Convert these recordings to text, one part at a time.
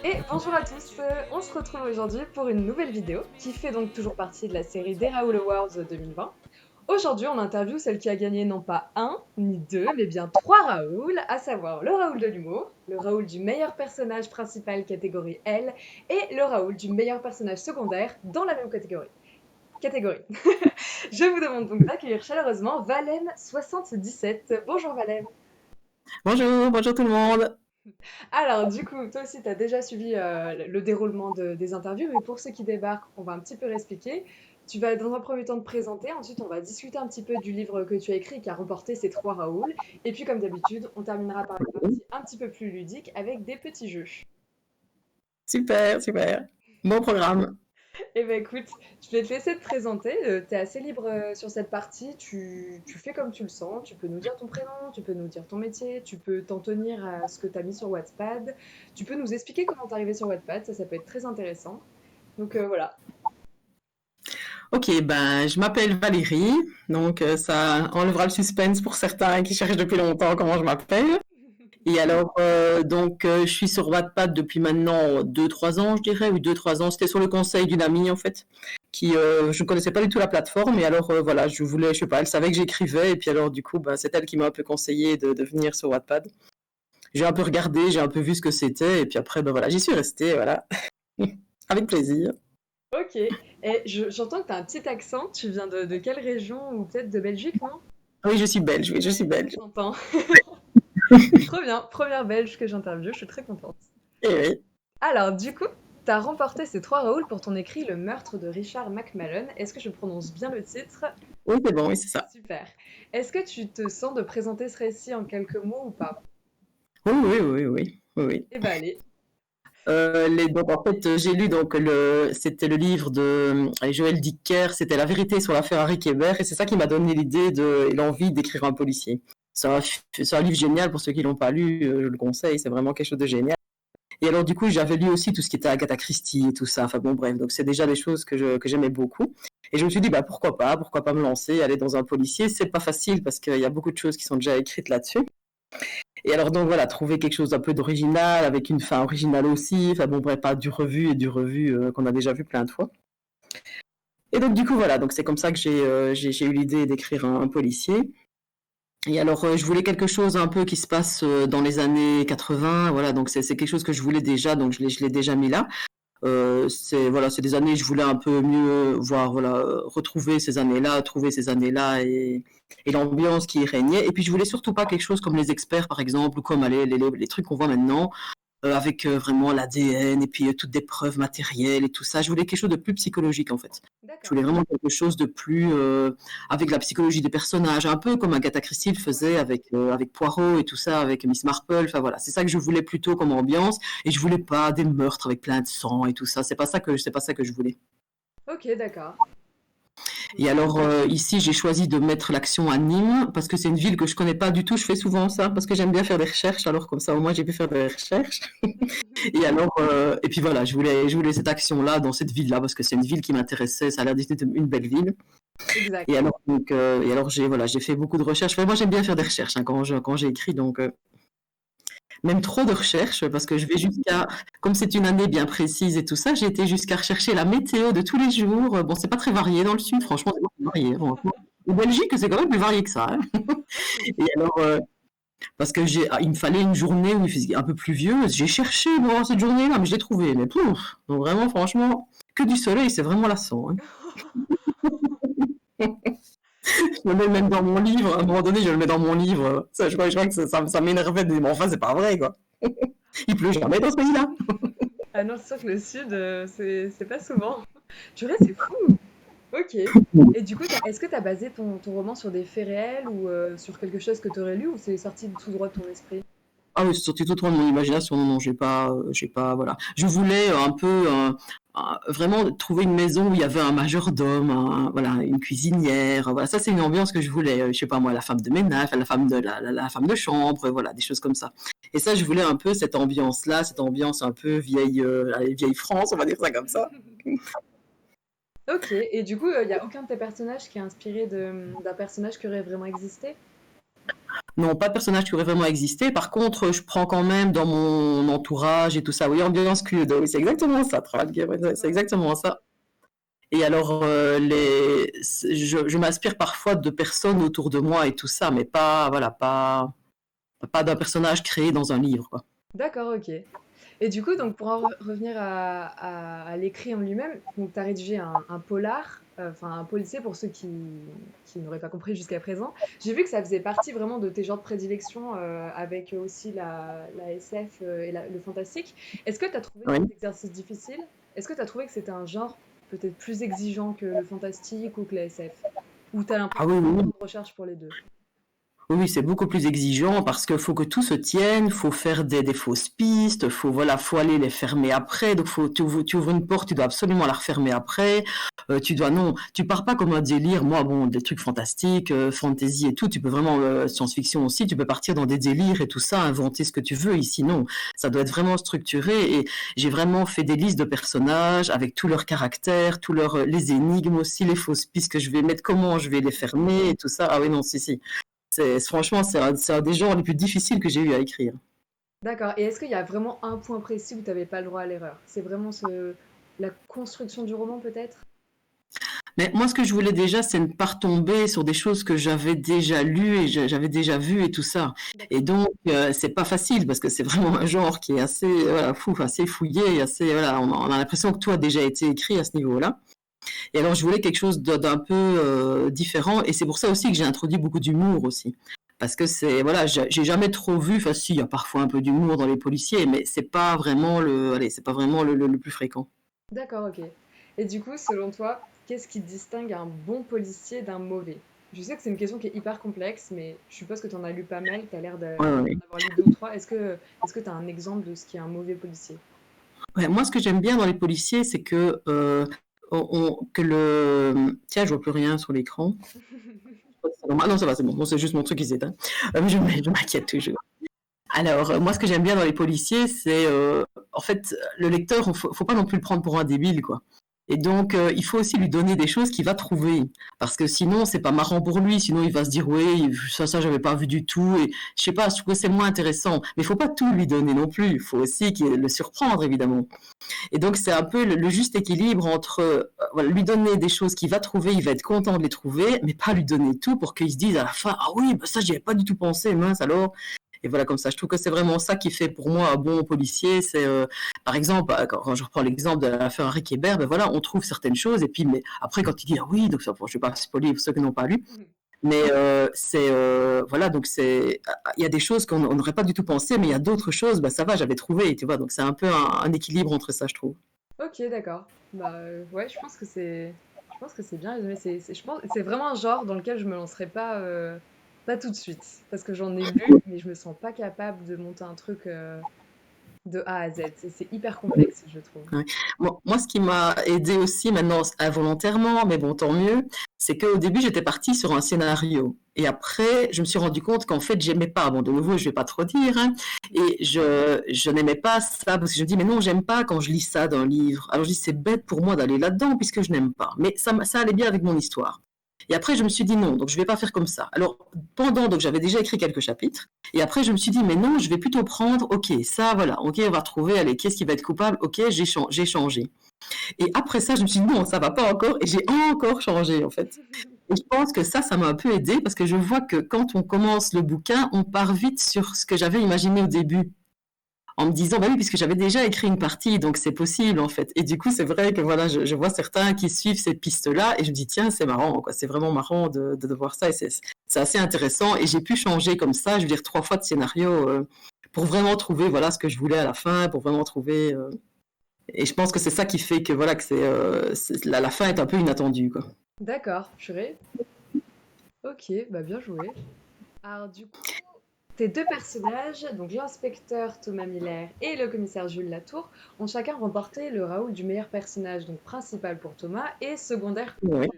Et bonjour à tous, on se retrouve aujourd'hui pour une nouvelle vidéo qui fait donc toujours partie de la série des Raoul Awards 2020. Aujourd'hui, on interviewe celle qui a gagné non pas un ni deux, mais bien trois Raoul, à savoir le Raoul de l'humour, le Raoul du meilleur personnage principal catégorie L et le Raoul du meilleur personnage secondaire dans la même catégorie. Je vous demande donc d'accueillir chaleureusement Valène77. Bonjour Valène. Bonjour tout le monde. Alors, du coup, toi aussi, tu as déjà suivi le déroulement des interviews, mais pour ceux qui débarquent, on va un petit peu réexpliquer. Tu vas dans un premier temps te présenter, ensuite on va discuter un petit peu du livre que tu as écrit qui a remporté ces trois Raoul, et puis comme d'habitude, on terminera par une partie un petit peu plus ludique avec des petits jeux. Super, super. Bon programme. Eh ben écoute, je vais te laisser te présenter, tu es assez libre sur cette partie, tu fais comme tu le sens, tu peux nous dire ton prénom, tu peux nous dire ton métier, tu peux t'en tenir à ce que tu as mis sur Wattpad, tu peux nous expliquer comment t'es arrivé sur Wattpad, ça peut être très intéressant. Donc voilà. Ok, ben je m'appelle Valérie, donc ça enlèvera le suspense pour certains qui cherchent depuis longtemps comment je m'appelle. Et alors, je suis sur Wattpad depuis maintenant 2-3 ans, je dirais, ou 2-3 ans. C'était sur le conseil d'une amie, en fait, qui, je ne connaissais pas du tout la plateforme. Et alors, voilà, je voulais, je sais pas, elle savait que j'écrivais. Et puis alors, du coup, ben, c'est elle qui m'a un peu conseillé de venir sur Wattpad. J'ai un peu regardé, j'ai un peu vu ce que c'était. Et puis après, ben voilà, j'y suis restée, voilà. Avec plaisir. Ok, et j'entends que tu as un petit accent, tu viens de quelle région ou peut-être de Belgique, non? Oui, je suis belge, oui, je Ouais, suis ça belge. s'entend. Trop bien, première belge que j'interviewe, je suis très contente. Et oui. Alors, du coup, t'as remporté ces trois Raoul pour ton écrit Le meurtre de Richard Macmillan. Est-ce que je prononce bien le titre? Oui, c'est bon, oui, c'est ça. Super. Est-ce que tu te sens de présenter ce récit en quelques mots ou pas? Oui, oui, oui, oui, oui, oui. Eh ben allez. Donc, en fait, j'ai lu c'était le livre de Joël Dicker, c'était La vérité sur l'affaire Harry Kéber, et c'est ça qui m'a donné l'idée et l'envie d'écrire un policier. C'est un livre génial pour ceux qui l'ont pas lu, je le conseille, c'est vraiment quelque chose de génial. Et alors, du coup, j'avais lu aussi tout ce qui était Agatha Christie et tout ça. Enfin bon, bref, donc c'est déjà des choses que j'aimais beaucoup. Et je me suis dit, bah pourquoi pas me lancer, aller dans un policier. C'est pas facile parce qu'il y a beaucoup de choses qui sont déjà écrites là-dessus. Et alors donc voilà, trouver quelque chose d'un peu d'original, avec une fin originale aussi. Enfin bon, bref, pas du revu et du revu qu'on a déjà vu plein de fois. Et donc du coup voilà, donc c'est comme ça que j'ai eu l'idée d'écrire un policier. Et alors, je voulais quelque chose un peu qui se passe dans les années 80, voilà, donc c'est quelque chose que je voulais déjà, donc je l'ai déjà mis là. C'est des années, je voulais un peu mieux voir, voilà, retrouver ces années-là, trouver ces années-là et l'ambiance qui y régnait. Et puis je voulais surtout pas quelque chose comme les experts, par exemple, ou comme les trucs qu'on voit maintenant, avec vraiment l'ADN et puis toutes des preuves matérielles et tout ça. Je voulais quelque chose de plus psychologique en fait. Je D'accord. voulais vraiment quelque chose de plus avec la psychologie des personnages, un peu comme Agatha Christie le Ouais. faisait avec Poirot et tout ça, avec Miss Marple. Enfin voilà, c'est ça que je voulais plutôt comme ambiance. Et je voulais pas des meurtres avec plein de sang et tout ça. C'est pas ça que je voulais. Ok, d'accord. Et alors ici, j'ai choisi de mettre l'action à Nîmes parce que c'est une ville que je connais pas du tout. Je fais souvent ça parce que j'aime bien faire des recherches. Alors comme ça, au moins, j'ai pu faire des recherches. Et alors, et puis voilà, je voulais cette action-là dans cette ville-là parce que c'est une ville qui m'intéressait. Ça a l'air d'être une belle ville. Exact. Et alors j'ai fait beaucoup de recherches. Enfin, moi, j'aime bien faire des recherches hein, quand j'ai écrit. Donc, même trop de recherches parce que je vais jusqu'à, comme c'est une année bien précise et tout ça, j'ai été jusqu'à rechercher la météo de tous les jours. Bon, c'est pas très varié dans le sud, franchement, c'est pas très varié. Franchement. En Belgique, c'est quand même plus varié que ça. Hein. Ok. Et alors, parce que il me fallait une journée où il faisait un peu pluvieuse. J'ai cherché bon, cette journée-là, mais je l'ai trouvée. Mais pouf, donc vraiment, franchement, que du soleil, c'est vraiment lassant. Hein. Je le mets même dans mon livre. À un moment donné, je le mets dans mon livre. Ça, je crois que ça m'énervait. Mais enfin, c'est pas vrai, quoi. Il pleut jamais dans ce pays-là. Ah non, c'est sûr que le sud, c'est pas souvent. Tu vois, c'est fou. Ok. Et du coup, est-ce que tu as basé ton roman sur des faits réels ou sur quelque chose que tu aurais lu ou c'est sorti tout droit de ton esprit? Ah oui, c'est sorti totalement de mon imagination. Non, non, j'ai pas, voilà. Je voulais un peu, vraiment trouver une maison où il y avait un majordome, voilà, une cuisinière. Voilà, ça c'est une ambiance que je voulais. Je sais pas moi, la femme de ménage, la femme de la femme de chambre, voilà, des choses comme ça. Et ça, je voulais un peu cette ambiance-là, cette ambiance un peu vieille France, on va dire ça comme ça. Ok. Et du coup, il n'y a aucun de tes personnages qui est inspiré d'un personnage qui aurait vraiment existé? Non, pas de personnage qui aurait vraiment existé. Par contre, je prends quand même dans mon entourage et tout ça. Oui, ambiance Cluedo, oui, c'est exactement ça, Trafalgar, ouais, c'est exactement ça. Et alors, je m'inspire parfois de personnes autour de moi et tout ça, mais pas, voilà, pas d'un personnage créé dans un livre, quoi. D'accord, ok. Et du coup, donc pour en revenir à l'écrit en lui-même, donc tu as rédigé un polar, enfin un policier pour ceux qui n'auraient pas compris jusqu'à présent. J'ai vu que ça faisait partie vraiment de tes genres de prédilection avec aussi la SF et le fantastique. Est-ce que tu as trouvé Oui. cet exercice difficile? Est-ce que tu as trouvé que c'était un genre peut-être plus exigeant que le fantastique ou que la SF? Ou tu as Ah l'impression oui, de oui, faire oui. autant de recherches pour les deux? Oui, c'est beaucoup plus exigeant parce qu'il faut que tout se tienne, faut faire des fausses pistes, faut aller les fermer après. Donc, tu ouvres une porte, tu dois absolument la refermer après. Non, tu pars pas comme un délire. Moi, bon, des trucs fantastiques, fantasy et tout, tu peux vraiment, science-fiction aussi, tu peux partir dans des délires et tout ça, inventer ce que tu veux. Ici, non. Ça doit être vraiment structuré et j'ai vraiment fait des listes de personnages avec tous leurs caractères, les énigmes aussi, les fausses pistes que je vais mettre, comment je vais les fermer et tout ça. Ah oui, non, si, si. Franchement, c'est un des genres les plus difficiles que j'ai eu à écrire. D'accord. Et est-ce qu'il y a vraiment un point précis où tu n'avais pas le droit à l'erreur? C'est vraiment la construction du roman peut-être? Mais moi, ce que je voulais déjà, c'est ne pas retomber sur des choses que j'avais déjà lues et j'avais déjà vues et tout ça. Et D'accord. donc, c'est pas facile parce que c'est vraiment un genre qui est assez, voilà, assez fouillé, et assez, voilà, on a l'impression que tout a déjà été écrit à ce niveau-là. Et alors, je voulais quelque chose d'un peu différent et c'est pour ça aussi que j'ai introduit beaucoup d'humour aussi. Parce que voilà, j'ai jamais trop vu, enfin si, il y a parfois un peu d'humour dans les policiers, mais c'est pas vraiment le plus fréquent. D'accord, ok. Et du coup, selon toi, qu'est-ce qui distingue un bon policier d'un mauvais? Je sais que c'est une question qui est hyper complexe, mais je suppose que tu en as lu pas mal, tu as l'air Ouais, ouais, ouais. d'en avoir lu deux ou trois. Est-ce que tu as un exemple de ce qui est un mauvais policier? Ouais, moi, ce que j'aime bien dans les policiers, c'est que, que le... Tiens, je vois plus rien sur l'écran. Ah non, ça va, c'est bon. Bon, c'est juste mon truc qui s'éteint. Je m'inquiète toujours. Alors, moi, ce que j'aime bien dans les policiers, c'est, en fait, le lecteur, faut pas non plus le prendre pour un débile, quoi. Et donc, il faut aussi lui donner des choses qu'il va trouver, parce que sinon, c'est pas marrant pour lui. Sinon, il va se dire, oui, ça, j'avais pas vu du tout. Et je sais pas, je trouve que c'est moins intéressant. Mais il faut pas tout lui donner non plus. Il faut aussi le surprendre, évidemment. Et donc, c'est un peu le juste équilibre entre voilà, lui donner des choses qu'il va trouver, il va être content de les trouver, mais pas lui donner tout pour qu'il se dise à la fin, ah oui, bah ça, j'y avais pas du tout pensé, mince alors. Et voilà, comme ça, je trouve que c'est vraiment ça qui fait pour moi un bon policier. C'est, par exemple, quand je reprends l'exemple de l'affaire Henri Kébert, ben voilà, on trouve certaines choses, et puis, mais après, quand il dit, ah oui, donc ça, bon, je ne vais pas spoiler pour ceux qui n'ont pas lu, mais voilà, donc il y a des choses qu'on n'aurait pas du tout pensé, mais il y a d'autres choses, bah ça va, j'avais trouvé, tu vois, donc c'est un peu un équilibre entre ça, je trouve. Ok, d'accord. Bah ouais, je pense que c'est bien résumé. Je pense, c'est vraiment un genre dans lequel je me lancerai pas tout de suite, parce que j'en ai lu, mais je me sens pas capable de monter un truc de A à Z. C'est hyper complexe, je trouve. Ouais. Moi, ce qui m'a aidé aussi, maintenant involontairement, mais bon, tant mieux, c'est qu'au début, j'étais partie sur un scénario. Et après, je me suis rendu compte qu'en fait, j'aimais pas. Bon, de nouveau, je vais pas trop dire, hein, et je n'aimais pas ça parce que je me dis, mais non, j'aime pas quand je lis ça d'un livre. Alors, je dis, c'est bête pour moi d'aller là-dedans puisque je n'aime pas. Mais ça allait bien avec mon histoire. Et après, je me suis dit non, donc je vais pas faire comme ça. Alors, donc j'avais déjà écrit quelques chapitres. Et après, je me suis dit, mais non, je vais plutôt prendre, ok, ça, voilà, ok, on va retrouver, allez, qui est-ce qui va être coupable? Ok, j'ai changé. Et après ça, je me suis dit, non, ça va pas encore, et j'ai encore changé, en fait. Et je pense que ça m'a un peu aidé, parce que je vois que quand on commence le bouquin, on part vite sur ce que j'avais imaginé au début, en me disant, bah oui, puisque j'avais déjà écrit une partie, donc c'est possible, en fait. Et du coup, c'est vrai que voilà, je vois certains qui suivent cette piste-là, et je me dis, tiens, c'est marrant, quoi. C'est vraiment marrant de voir ça, et c'est assez intéressant. Et j'ai pu changer comme ça, je veux dire, 3 fois de scénario, pour vraiment trouver, voilà, ce que je voulais à la fin, pour vraiment trouver. Et je pense que c'est ça qui fait que, voilà, que la fin est un peu inattendue, quoi. D'accord, purée. Ok, bah bien joué. Alors du coup, tes deux personnages, donc l'inspecteur Thomas Miller et le commissaire Jules Latour, ont chacun remporté le Raoul du meilleur personnage, donc principal pour Thomas et secondaire pour Oui, Jules.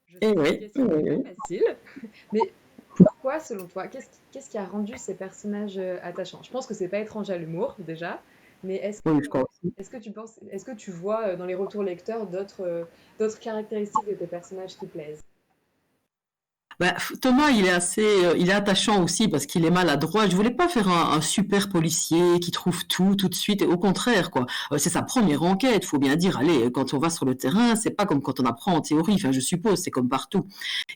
Je sais et que c'est une oui, question oui, pas oui. facile, mais pourquoi, selon toi, qu'est-ce qui a rendu ces personnages attachants? Je pense que c'est pas étranger à l'humour déjà, mais Oui, je crois aussi. est-ce que tu vois dans les retours lecteurs d'autres caractéristiques de tes personnages qui plaisent? Bah, Thomas, il est attachant aussi parce qu'il est maladroit. Je voulais pas faire un super policier qui trouve tout de suite. Et au contraire, quoi. C'est sa première enquête. Faut bien dire, allez, quand on va sur le terrain, c'est pas comme quand on apprend en théorie. Enfin, je suppose, c'est comme partout.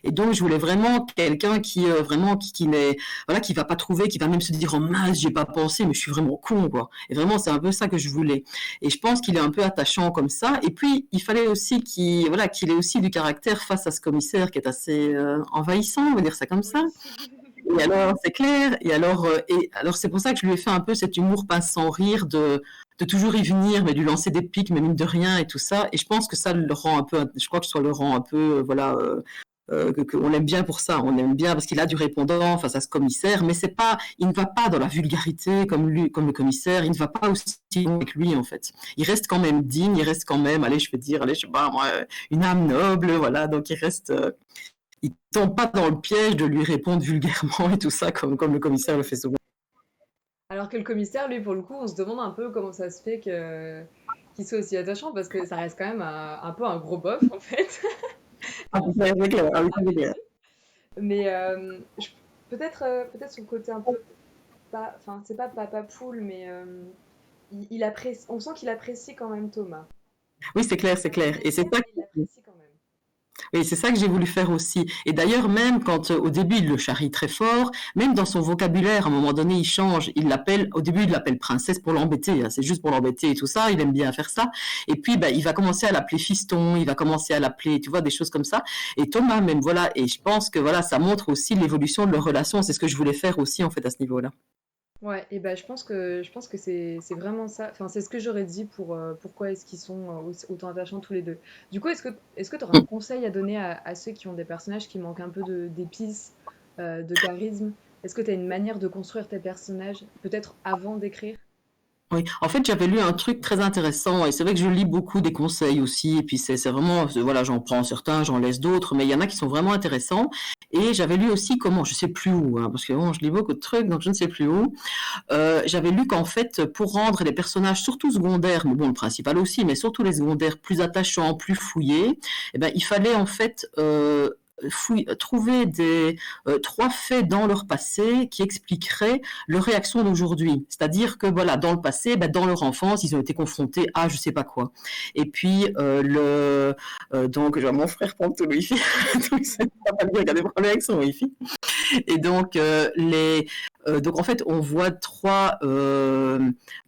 Et donc, je voulais vraiment quelqu'un qui, vraiment, qui n'est, voilà, qui va pas trouver, qui va même se dire, oh mince, j'ai pas pensé, mais je suis vraiment con, quoi. Et vraiment, c'est un peu ça que je voulais. Et je pense qu'il est un peu attachant comme ça. Et puis, il fallait aussi voilà, qu'il ait aussi du caractère face à ce commissaire qui est assez envahissant, on va dire ça comme ça. Oui. Et alors, c'est clair. Et alors, c'est pour ça que je lui ai fait un peu cet humour pince sans rire de toujours y venir, mais de lui lancer des pics, mais mine de rien et tout ça. Et je pense que ça le rend un peu, je crois que ça le rend un peu, voilà, on l'aime bien pour ça. On aime bien parce qu'il a du répondant face à ce commissaire, mais c'est pas, il ne va pas dans la vulgarité comme lui, comme le commissaire. Il ne va pas aussi loin avec lui en fait. Il reste quand même digne, il reste quand même, allez, je vais dire, allez, je sais pas moi, une âme noble, voilà. Donc il reste, il tombe pas dans le piège de lui répondre vulgairement et tout ça comme le commissaire le fait souvent. Alors que le commissaire, lui, pour le coup, on se demande un peu comment ça se fait qu'il soit aussi attachant, parce que ça reste quand même un peu un gros bof, en fait. Ah, c'est clair, ah oui, c'est clair. Imbécile. Mais peut-être son côté un peu pas, enfin, c'est pas papa poule, mais il apprécie, on sent qu'il apprécie quand même Thomas. Oui, c'est clair, c'est Pas clair. Et c'est sincère, ça mais il l'apprécie quand même. Et c'est ça que j'ai voulu faire aussi. Et d'ailleurs, même quand au début il le charrie très fort, même dans son vocabulaire, à un moment donné, il change. Au début, il l'appelle princesse pour l'embêter. Hein, c'est juste pour l'embêter et tout ça. Il aime bien faire ça. Et puis, il va commencer à l'appeler fiston. Il va commencer à l'appeler, tu vois, des choses comme ça. Et Thomas, même, voilà. Et je pense que voilà, ça montre aussi l'évolution de leur relation. C'est ce que je voulais faire aussi, en fait, à ce niveau-là. Ouais, et ben je pense que c'est vraiment ça. Enfin, c'est ce que j'aurais dit pour pourquoi est-ce qu'ils sont autant attachants tous les deux. Du coup, est-ce que tu aurais un conseil à donner à ceux qui ont des personnages qui manquent un peu d'épices, de charisme? Est-ce que tu as une manière de construire tes personnages, peut-être avant d'écrire? Oui, en fait, j'avais lu un truc très intéressant et c'est vrai que je lis beaucoup des conseils aussi et puis c'est vraiment voilà, j'en prends certains, j'en laisse d'autres, mais il y en a qui sont vraiment intéressants et j'avais lu aussi comment, je sais plus où, hein, parce que bon, je lis beaucoup de trucs donc je ne sais plus où. J'avais lu qu'en fait, pour rendre les personnages surtout secondaires, mais bon, le principal aussi, mais surtout les secondaires plus attachants, plus fouillés, eh ben, il fallait en fait trouver trois faits dans leur passé qui expliqueraient leur réaction d'aujourd'hui. C'est-à-dire que voilà, dans le passé, dans leur enfance, ils ont été confrontés à je sais pas quoi. Et puis donc je vois mon frère prendre tout le wifi, donc c'est pas bien, il y a des problèmes avec son wifi. Et donc donc en fait, on voit trois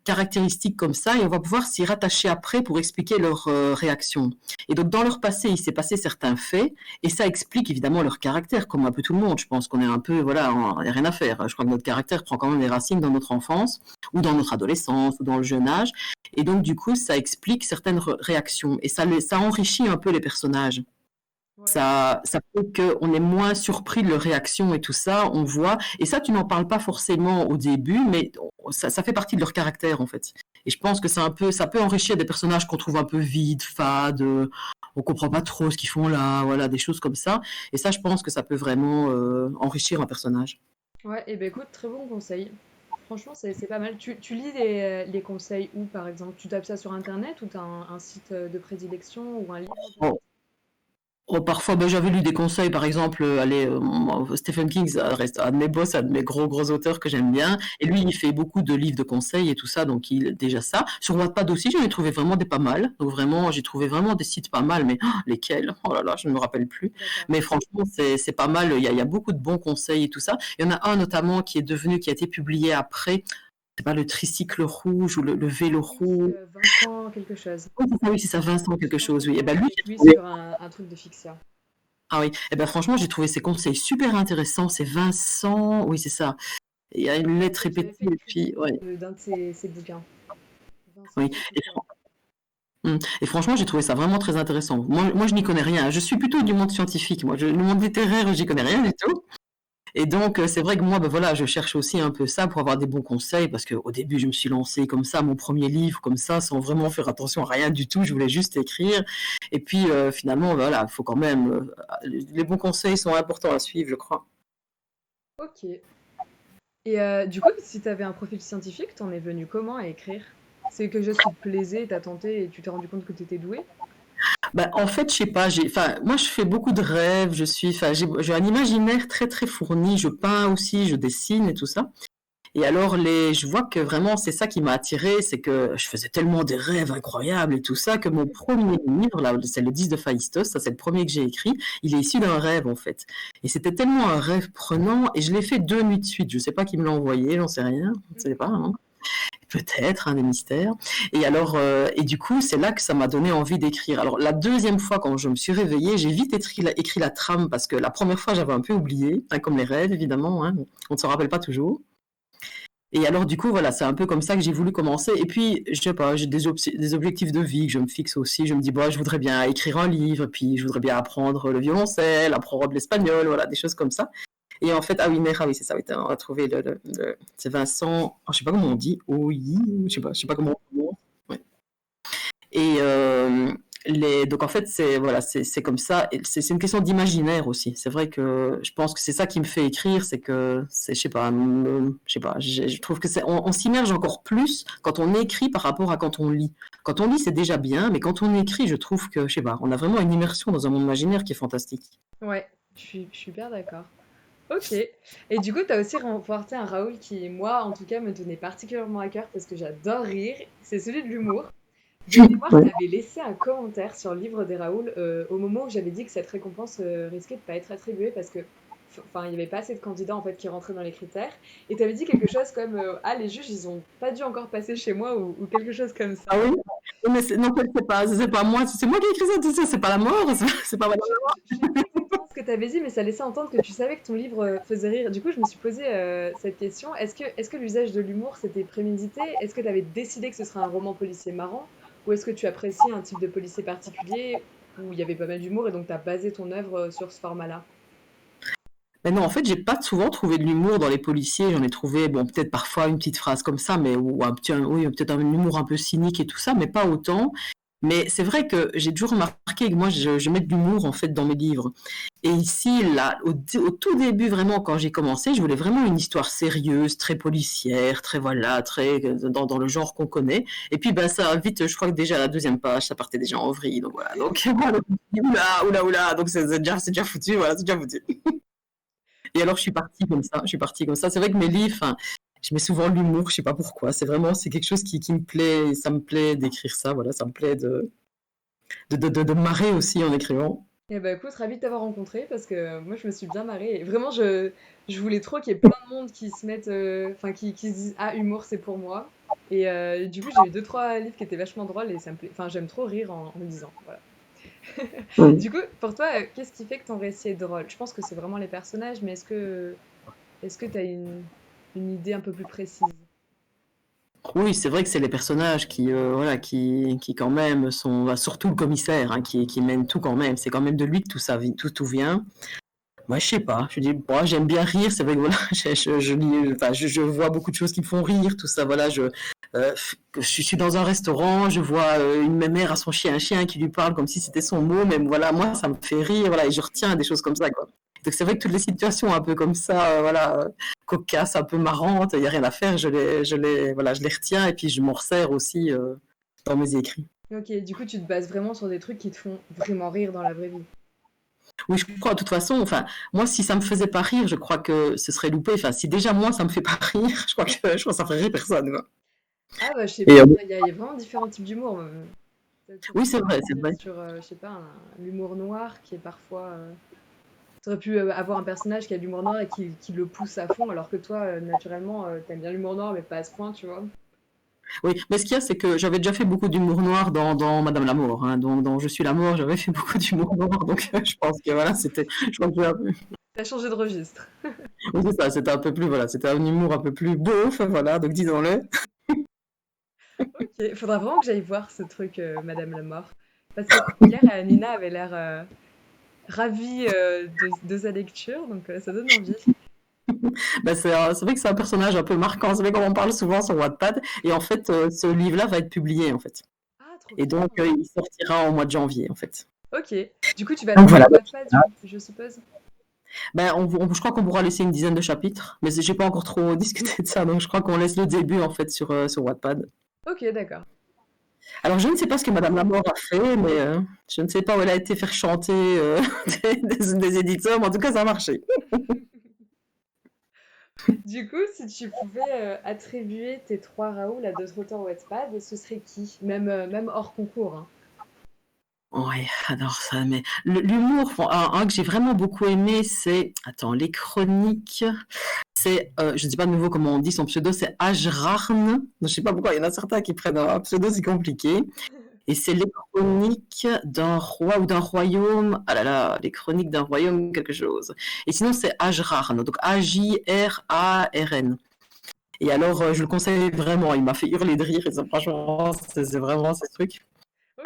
caractéristiques comme ça et on va pouvoir s'y rattacher après pour expliquer leur réaction. Et donc dans leur passé, il s'est passé certains faits et ça explique évidemment leur caractère, comme un peu tout le monde. Je pense qu'on est un peu, voilà, il n'y a rien à faire. Je crois que notre caractère prend quand même des racines dans notre enfance ou dans notre adolescence ou dans le jeune âge. Et donc du coup, ça explique certaines réactions et ça enrichit un peu les personnages. Ouais. Ça fait qu'on est moins surpris de leur réaction et tout ça, on voit. Et ça, tu n'en parles pas forcément au début, mais ça fait partie de leur caractère, en fait. Et je pense que ça peut enrichir des personnages qu'on trouve un peu vides, fades, on comprend pas trop ce qu'ils font là, voilà, des choses comme ça. Et ça, je pense que ça peut vraiment enrichir un personnage. Ouais, et ben écoute, très bon conseil. Franchement, c'est pas mal. Tu lis les conseils où, par exemple? Tu tapes ça sur Internet ou tu as un site de prédilection ou un livre peut-être? Oh, parfois, j'avais lu des conseils, par exemple, allez, Stephen King, ça reste un de mes boss, un de mes gros auteurs que j'aime bien. Et lui, il fait beaucoup de livres de conseils et tout ça, donc déjà ça. Sur Wattpad aussi, j'en ai trouvé vraiment des pas mal. Donc vraiment, j'ai trouvé vraiment des sites pas mal, mais lesquels? Oh là là, je ne me rappelle plus. D'accord. Mais franchement, c'est pas mal. Il y a beaucoup de bons conseils et tout ça. Il y en a un notamment qui a été publié après. C'est pas le tricycle rouge ou le vélo Oui, rouge. Vincent quelque chose. Oui, c'est ça, Vincent quelque Je pense chose, que oui. j'ai Et ben bossé lui, avec lui sur un truc de fiction. ah oui, et ben franchement, j'ai trouvé ses conseils super intéressants. C'est Vincent, oui, c'est ça. Il y a une lettre J'avais répétée, fait une et puis, critique ouais, d'un de ses bouquins. Vincent oui. quelque Et, chose. et franchement, j'ai trouvé ça vraiment très intéressant. Moi, je n'y connais rien. Je suis plutôt du monde scientifique. Le monde littéraire, j'y connais rien du tout. Et donc, c'est vrai que moi, voilà, je cherche aussi un peu ça pour avoir des bons conseils, parce qu'au début, je me suis lancée comme ça, mon premier livre, comme ça, sans vraiment faire attention à rien du tout. Je voulais juste écrire. Et puis, finalement, voilà, il faut quand même. Les bons conseils sont importants à suivre, je crois. Ok. Et du coup, si tu avais un profil scientifique, t'en es venu comment à écrire? C'est quelque chose qui te plaisait, t'as tenté et tu t'es rendu compte que t'étais doué? Bah, en fait, je sais pas, moi, je fais beaucoup de rêves, j'ai un imaginaire très, très fourni, je peins aussi, je dessine et tout ça. Et alors, je vois que vraiment, c'est ça qui m'a attirée, c'est que je faisais tellement des rêves incroyables et tout ça, que mon premier livre, là, c'est le 10 de Phaistos, ça c'est le premier que j'ai écrit, il est issu d'un rêve en fait. Et c'était tellement un rêve prenant, et je l'ai fait 2 nuits de suite, je sais pas qui me l'a envoyé, j'en sais rien, je sais pas, hein. Peut-être, des mystères. Et alors, et du coup, c'est là que ça m'a donné envie d'écrire. Alors, la deuxième fois, quand je me suis réveillée, j'ai vite écrit la trame, parce que la première fois, j'avais un peu oublié, hein, comme les rêves, évidemment, hein, on ne s'en rappelle pas toujours. Et alors, du coup, voilà, c'est un peu comme ça que j'ai voulu commencer. Et puis, je sais pas, j'ai des objectifs de vie que je me fixe aussi. Je me dis, bon, je voudrais bien écrire un livre, puis je voudrais bien apprendre le violoncelle, apprendre l'espagnol, voilà, des choses comme ça. Et en fait, ah oui, Nera, oui, c'est ça, oui, on a trouvé c'est Vincent, je sais pas comment on dit, oui, je sais pas comment on dit. Ouais. Et donc en fait, c'est comme ça. C'est une question d'imaginaire aussi. C'est vrai que je pense que c'est ça qui me fait écrire, c'est que je sais pas, je trouve que on s'immerge encore plus quand on écrit par rapport à quand on lit. Quand on lit, c'est déjà bien, mais quand on écrit, je trouve que je sais pas, on a vraiment une immersion dans un monde imaginaire qui est fantastique. Ouais, je suis super d'accord. Ok. Et du coup, tu as aussi remporté un Raoul qui, moi, en tout cas, me tenait particulièrement à cœur parce que j'adore rire. C'est celui de l'humour. De mémoire, Ouais. tu avais laissé un commentaire sur le livre des Raoul au moment où j'avais dit que cette récompense risquait de pas être attribuée parce que, enfin, il n'y avait pas assez de candidats en fait qui rentraient dans les critères. Et tu avais dit quelque chose comme ah, les juges, ils ont pas dû encore passer chez moi ou quelque chose comme Ah ça. oui? Mais non, c'est pas moi, c'est moi qui ai écrit ça, tu sais, c'est pas la mort, c'est pas Je sais plus exactement ce que tu avais dit, mais ça laissait entendre que tu savais que ton livre faisait rire. Du coup, je me suis posé cette question. Est-ce que l'usage de l'humour, c'était prémédité? Est-ce que tu avais décidé que ce serait un roman policier marrant? Ou est-ce que tu apprécies un type de policier particulier où il y avait pas mal d'humour et donc tu as basé ton œuvre sur ce format-là? Mais non, en fait, j'ai pas souvent trouvé de l'humour dans les policiers. J'en ai trouvé, bon, peut-être parfois une petite phrase comme ça, mais ou oui, peut-être un humour un peu cynique et tout ça, mais pas autant. Mais c'est vrai que j'ai toujours remarqué que moi, je mets de l'humour en fait dans mes livres. Et ici, là, au tout début, vraiment, quand j'ai commencé, je voulais vraiment une histoire sérieuse, très policière, très voilà, très dans le genre qu'on connaît. Et puis, ben, ça vite, je crois que déjà à la deuxième page, ça partait déjà en vrille. Donc voilà. Donc, voilà, oula, oula, oula. Donc c'est déjà foutu. Voilà, c'est déjà foutu. Et alors, je suis partie comme ça. Je suis partie comme ça. C'est vrai que mes livres, enfin, je mets souvent l'humour. Je sais pas pourquoi. C'est quelque chose qui me plaît. Ça me plaît d'écrire ça. Voilà, ça me plaît de me marrer aussi en écrivant. Eh ben écoute, ravie de t'avoir rencontré parce que moi je me suis bien marrée. Et vraiment, je voulais trop qu'il y ait plein de monde qui se mettent, enfin qui se disent ah, humour c'est pour moi. Et du coup, j'ai eu deux, trois livres qui étaient vachement drôles et ça me plaît. Enfin, j'aime trop rire en le disant. Voilà. Ouais. Du coup, pour toi, qu'est-ce qui fait que ton récit est drôle? Je pense que c'est vraiment les personnages, mais est-ce que tu as une idée un peu plus précise? Oui, c'est vrai que c'est les personnages voilà, qui quand même sont, bah, surtout le commissaire, hein, qui mène tout quand même. C'est quand même de lui que tout vient. Moi, je sais pas. Je dis, moi, j'aime bien rire. C'est vrai que voilà, je lis, enfin, je vois beaucoup de choses qui me font rire, tout ça. Voilà, je suis dans un restaurant, je vois une mère à son chien, un chien qui lui parle comme si c'était son mot. Mais voilà, moi, ça me fait rire. Voilà, et je retiens des choses comme ça, quoi. Donc c'est vrai que toutes les situations un peu comme ça, voilà, cocasses, un peu marrantes, il y a rien à faire. Voilà, je les retiens et puis je m'en resserre aussi dans mes écrits. Ok, du coup, tu te bases vraiment sur des trucs qui te font vraiment rire dans la vraie vie. Oui, je crois, de toute façon, enfin, moi, si ça me faisait pas rire, je crois que ce serait loupé. Enfin, si déjà moi, ça me fait pas rire, je crois que ça ferait rire personne, quoi. Ah bah je sais Et pas, il y a vraiment différents types d'humour. oui, T'aurais c'est pu vrai, c'est partir vrai. sur, je sais pas, l'humour noir qui est parfois. T'aurais pu avoir un personnage qui a de l'humour noir et qui le pousse à fond, alors que toi, naturellement, t'aimes bien l'humour noir, mais pas à ce point, tu vois. Oui, mais ce qu'il y a, c'est que j'avais déjà fait beaucoup d'humour noir dans Madame la Mort, hein. Donc, dans Je suis la mort, j'avais fait beaucoup d'humour noir. Donc, je pense que voilà, je crois que T'as changé de registre. oui, c'est ça, c'était un peu plus, voilà, c'était un humour un peu plus beauf, voilà, donc disons-le. Ok, faudra vraiment que j'aille voir ce truc, Madame la Mort. Parce que hier, Nina avait l'air ravie de sa lecture, donc ça donne envie. Ben, c'est vrai que c'est un personnage un peu marquant. C'est vrai qu'on en parle souvent sur Wattpad. Et en fait, ce livre-là va être publié, en fait. Ah, trop Et bien. donc, il sortira au mois de janvier, en fait. Ok. Du coup, tu vas le Donc mettre voilà. sur Wattpad, je suppose. Ben, je crois qu'on pourra laisser une dizaine de chapitres, mais j'ai pas encore trop discuté de ça, donc je crois qu'on laisse le début en fait sur Wattpad. Ok, d'accord. Alors, je ne sais pas ce que Madame Lamort a fait, mais je ne sais pas où elle a été faire chanter des éditeurs, mais en tout cas, ça a marché. Du coup, si tu pouvais attribuer tes trois Raoul à d'autres auteurs Wattpad, ce serait qui? Même hors concours, hein. Ouais, alors ça, mais l'humour, un que j'ai vraiment beaucoup aimé, c'est, attends, les chroniques, c'est, je ne sais pas de nouveau comment on dit son pseudo, c'est Ajrarn. Je ne sais pas pourquoi, il y en a certains qui prennent un pseudo si compliqué. Et c'est les chroniques d'un roi ou d'un royaume. Ah là là, les chroniques d'un royaume, quelque chose. Et sinon, c'est Ajrarn, donc Ajrarn. Et alors, je le conseille vraiment, il m'a fait hurler de rire, et ça, franchement, c'est vraiment ce truc.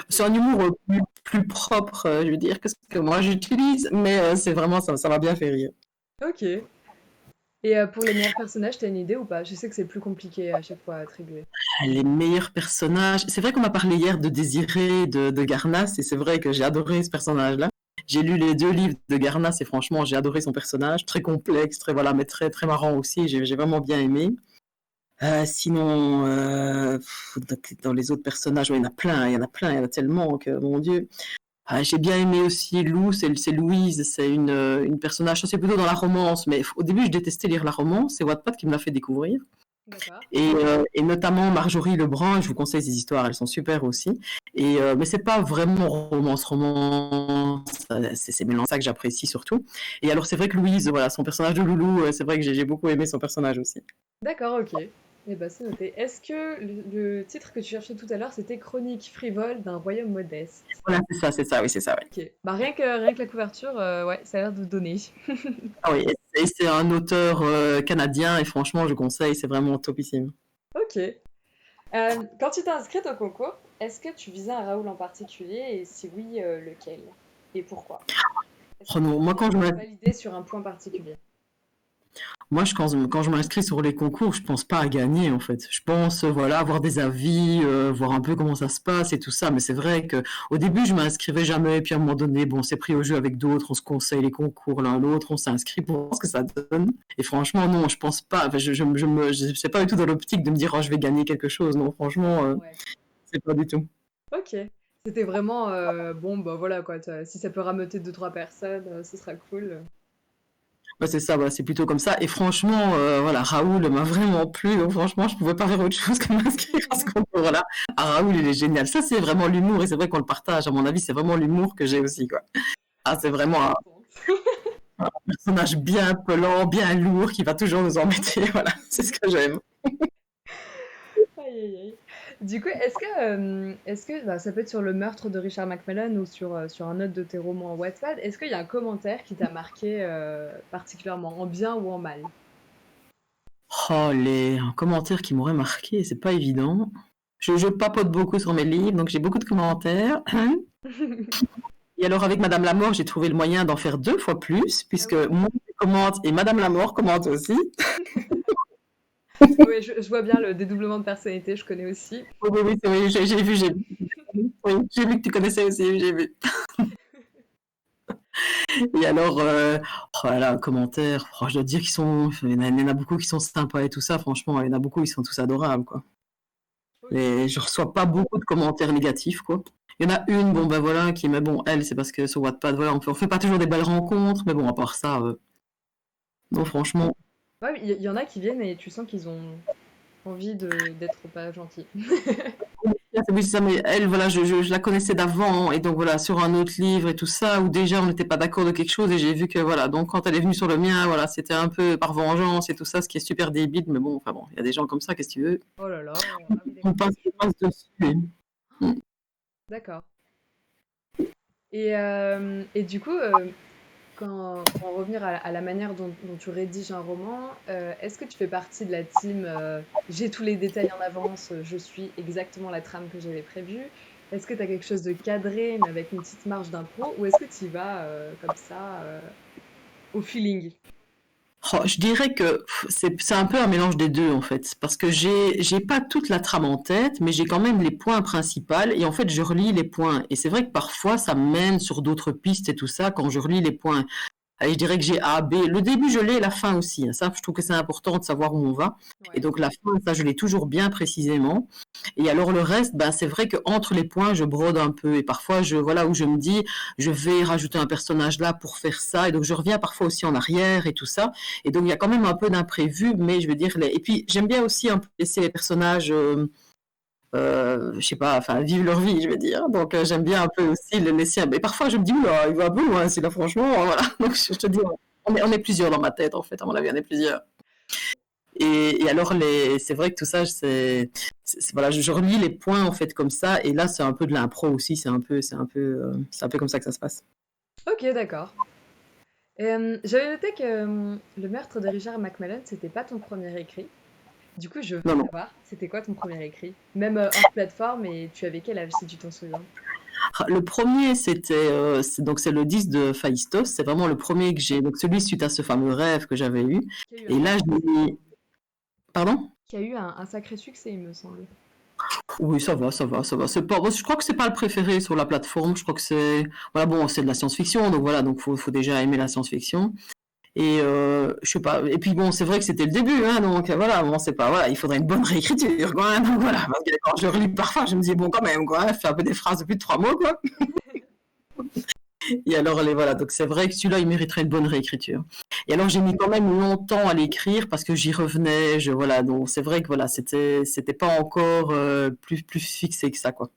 C'est Ok, un humour plus propre, je veux dire, que ce que moi j'utilise, mais c'est vraiment, ça m'a bien fait rire. ok. Et pour les meilleurs personnages, t'as une idée ou pas? Je sais que c'est plus compliqué à chaque fois à attribuer. Les meilleurs personnages. C'est vrai qu'on m'a parlé hier de Désiré, de Garnas, et c'est vrai que j'ai adoré ce personnage-là. J'ai lu les deux livres de Garnas et franchement, j'ai adoré son personnage. Très complexe, très, voilà, mais très, très marrant aussi. J'ai vraiment bien aimé. Sinon, dans les autres personnages, ouais, il y en a plein, il y en a plein, il y en a tellement que, mon Dieu. J'ai bien aimé aussi Lou, c'est Louise, c'est une personnage, ça c'est plutôt dans la romance, mais au début je détestais lire la romance, c'est Wattpad qui me l'a fait découvrir. D'accord. Et notamment Marjorie Lebrun, je vous conseille ces histoires, elles sont super aussi. Mais c'est pas vraiment romance, c'est mélange ça que j'apprécie surtout. Et alors c'est vrai que Louise, voilà, son personnage de Loulou, c'est vrai que j'ai beaucoup aimé son personnage aussi. D'accord, ok. Eh ben, c'est noté. Est-ce que le titre que tu cherchais tout à l'heure, c'était Chronique frivole d'un royaume modeste? Voilà, c'est ça, oui, c'est ça, oui. Ok. Bah, rien que la couverture, ouais, ça a l'air de donner. Ah oui, et c'est un auteur canadien, et franchement, je conseille, c'est vraiment topissime. Ok. Quand tu t'es inscrite au concours, est-ce que tu visais un Raoul en particulier et si oui, lequel? Et pourquoi? Est-ce Oh que tu non, moi voulais quand je être me validé sur un point particulier? Quand je m'inscris sur les concours, je pense pas à gagner en fait. Je pense voilà avoir des avis, voir un peu comment ça se passe et tout ça. Mais c'est vrai que au début je m'inscrivais jamais. Et puis à un moment donné, bon, on s'est pris au jeu avec d'autres, on se conseille les concours l'un l'autre, on s'inscrit pour voir ce que ça donne. Et franchement non, je pense pas. Enfin, je sais pas du tout dans l'optique de me dire oh je vais gagner quelque chose. Non, franchement, Ouais. c'est pas du tout. Ok. C'était vraiment, bon, bah voilà quoi, si ça peut rameuter deux, trois personnes, ce sera cool. Ouais, c'est ça, ouais, c'est plutôt comme ça. Et franchement, voilà, Raoul m'a vraiment plu. Donc, franchement, je pouvais pas faire autre chose que m'inscrire à ce concours-là. Ah, Raoul, il est génial. Ça, c'est vraiment l'humour. Et c'est vrai qu'on le partage. À mon avis, c'est vraiment l'humour que j'ai aussi, quoi. Ah, c'est Je suis vraiment un contente. personnage bien pelant, bien lourd, qui va toujours nous embêter. Voilà, c'est ce que j'aime. Aïe, aïe, aïe. Du coup, est-ce que bah, ça peut être sur le meurtre de Richard Macmillan ou sur un autre de tes romans Wattpad, est-ce qu'il y a un commentaire qui t'a marqué particulièrement en bien ou en mal? Oh, les commentaires qui m'auraient marqué, c'est pas évident. Je papote beaucoup sur mes livres, donc j'ai beaucoup de commentaires. Et alors, avec Madame Lamort, j'ai trouvé le moyen d'en faire 2 fois plus, Ah puisque oui. moi, je commente et Madame Lamort commente aussi. Oui, je vois bien le dédoublement de personnalité, je connais aussi. Oui, oui, oui, oui, j'ai vu. Oui, j'ai vu que tu connaissais aussi, j'ai vu. Et alors, oh là là, commentaires, oh, je dois te dire il y en a beaucoup qui sont sympas et tout ça, franchement, il y en a beaucoup, ils sont tous adorables, quoi. Ok. Et je reçois pas beaucoup de commentaires négatifs, quoi. Il y en a une, bon, ben voilà, mais bon, elle, c'est parce que sur Wattpad, voilà, on fait pas toujours des belles rencontres, mais bon, à part ça, non, franchement, Ouais, il y en a qui viennent et tu sens qu'ils ont envie d'être pas gentils. oui, c'est ça, mais elle, voilà, je la connaissais d'avant, et donc voilà, sur un autre livre et tout ça, où déjà on n'était pas d'accord de quelque chose, et j'ai vu que voilà, donc quand elle est venue sur le mien, voilà, c'était un peu par vengeance et tout ça, ce qui est super débile, mais bon, enfin bon, il y a des gens comme ça, qu'est-ce que tu veux? Oh là là, ah oui, On d'accord. passe dessus. Mm. D'accord. Et du coup, pour en revenir à la manière dont tu rédiges un roman, est-ce que tu fais partie de la team j'ai tous les détails en avance, je suis exactement la trame que j'avais prévue? Est-ce que tu as quelque chose de cadré, mais avec une petite marge d'impro? Ou est-ce que tu y vas comme ça, au feeling? Oh, je dirais que c'est un peu un mélange des deux en fait, parce que j'ai pas toute la trame en tête, mais j'ai quand même les points principaux et en fait je relis les points. Et c'est vrai que parfois ça me mène sur d'autres pistes et tout ça quand je relis les points. allez, je dirais que j'ai A, B. Le début, je l'ai, la fin aussi, hein. Ça, je trouve que c'est important de savoir où on va. Et Ouais. donc la fin, ça, je l'ai toujours bien précisément. Et alors le reste, ben, c'est vrai qu'entre les points, je brode un peu. Et parfois, voilà, où je me dis, je vais rajouter un personnage là pour faire ça. Et donc je reviens parfois aussi en arrière et tout ça. Et donc il y a quand même un peu d'imprévu, mais je veux dire, et puis j'aime bien aussi un peu laisser les personnages, je sais pas, enfin, vivre leur vie, je veux dire. Donc j'aime bien un peu aussi les laisser. Mais parfois je me dis, oula, il va un peu loin, c'est là, franchement, voilà. Donc je te dis, on est plusieurs dans ma tête, en fait, à mon avis, on est plusieurs. Et alors, c'est vrai que tout ça, voilà, je relis les points en fait comme ça, et là, c'est un peu de l'impro aussi, c'est un peu comme ça que ça se passe. Ok, d'accord. J'avais noté que le meurtre de Richard Macmillan, c'était pas ton premier écrit. Du coup, je veux Non, non. savoir, c'était quoi ton premier écrit? Même hors plateforme, et tu avais quel âge si tu t'en souviens? Le premier, donc c'est le 10 de Phaistos, c'est vraiment le premier que j'ai, donc celui suite à ce fameux rêve que j'avais eu. Qui a eu un Et là, sacré succès. pardon? Qui a eu un sacré succès, il me semble. Oui, ça va, ça va, ça va. C'est pas, bon, je crois que c'est pas le préféré sur la plateforme. Je crois que voilà, bon, c'est de la science-fiction, donc voilà, donc faut déjà aimer la science-fiction. Et je sais pas. Et puis bon, c'est vrai que c'était le début, hein, donc voilà, bon, c'est pas, voilà, il faudrait une bonne réécriture, quoi, hein, donc voilà. Parce que quand je relis parfois, je me dis bon, quand même, quoi, hein, fais un peu des phrases de plus de 3 mots, quoi. Et alors, voilà, donc c'est vrai que celui-là, il mériterait une bonne réécriture. Et alors, j'ai mis quand même longtemps à l'écrire parce que j'y revenais, voilà, donc c'est vrai que voilà, c'était pas encore plus fixé que ça, quoi.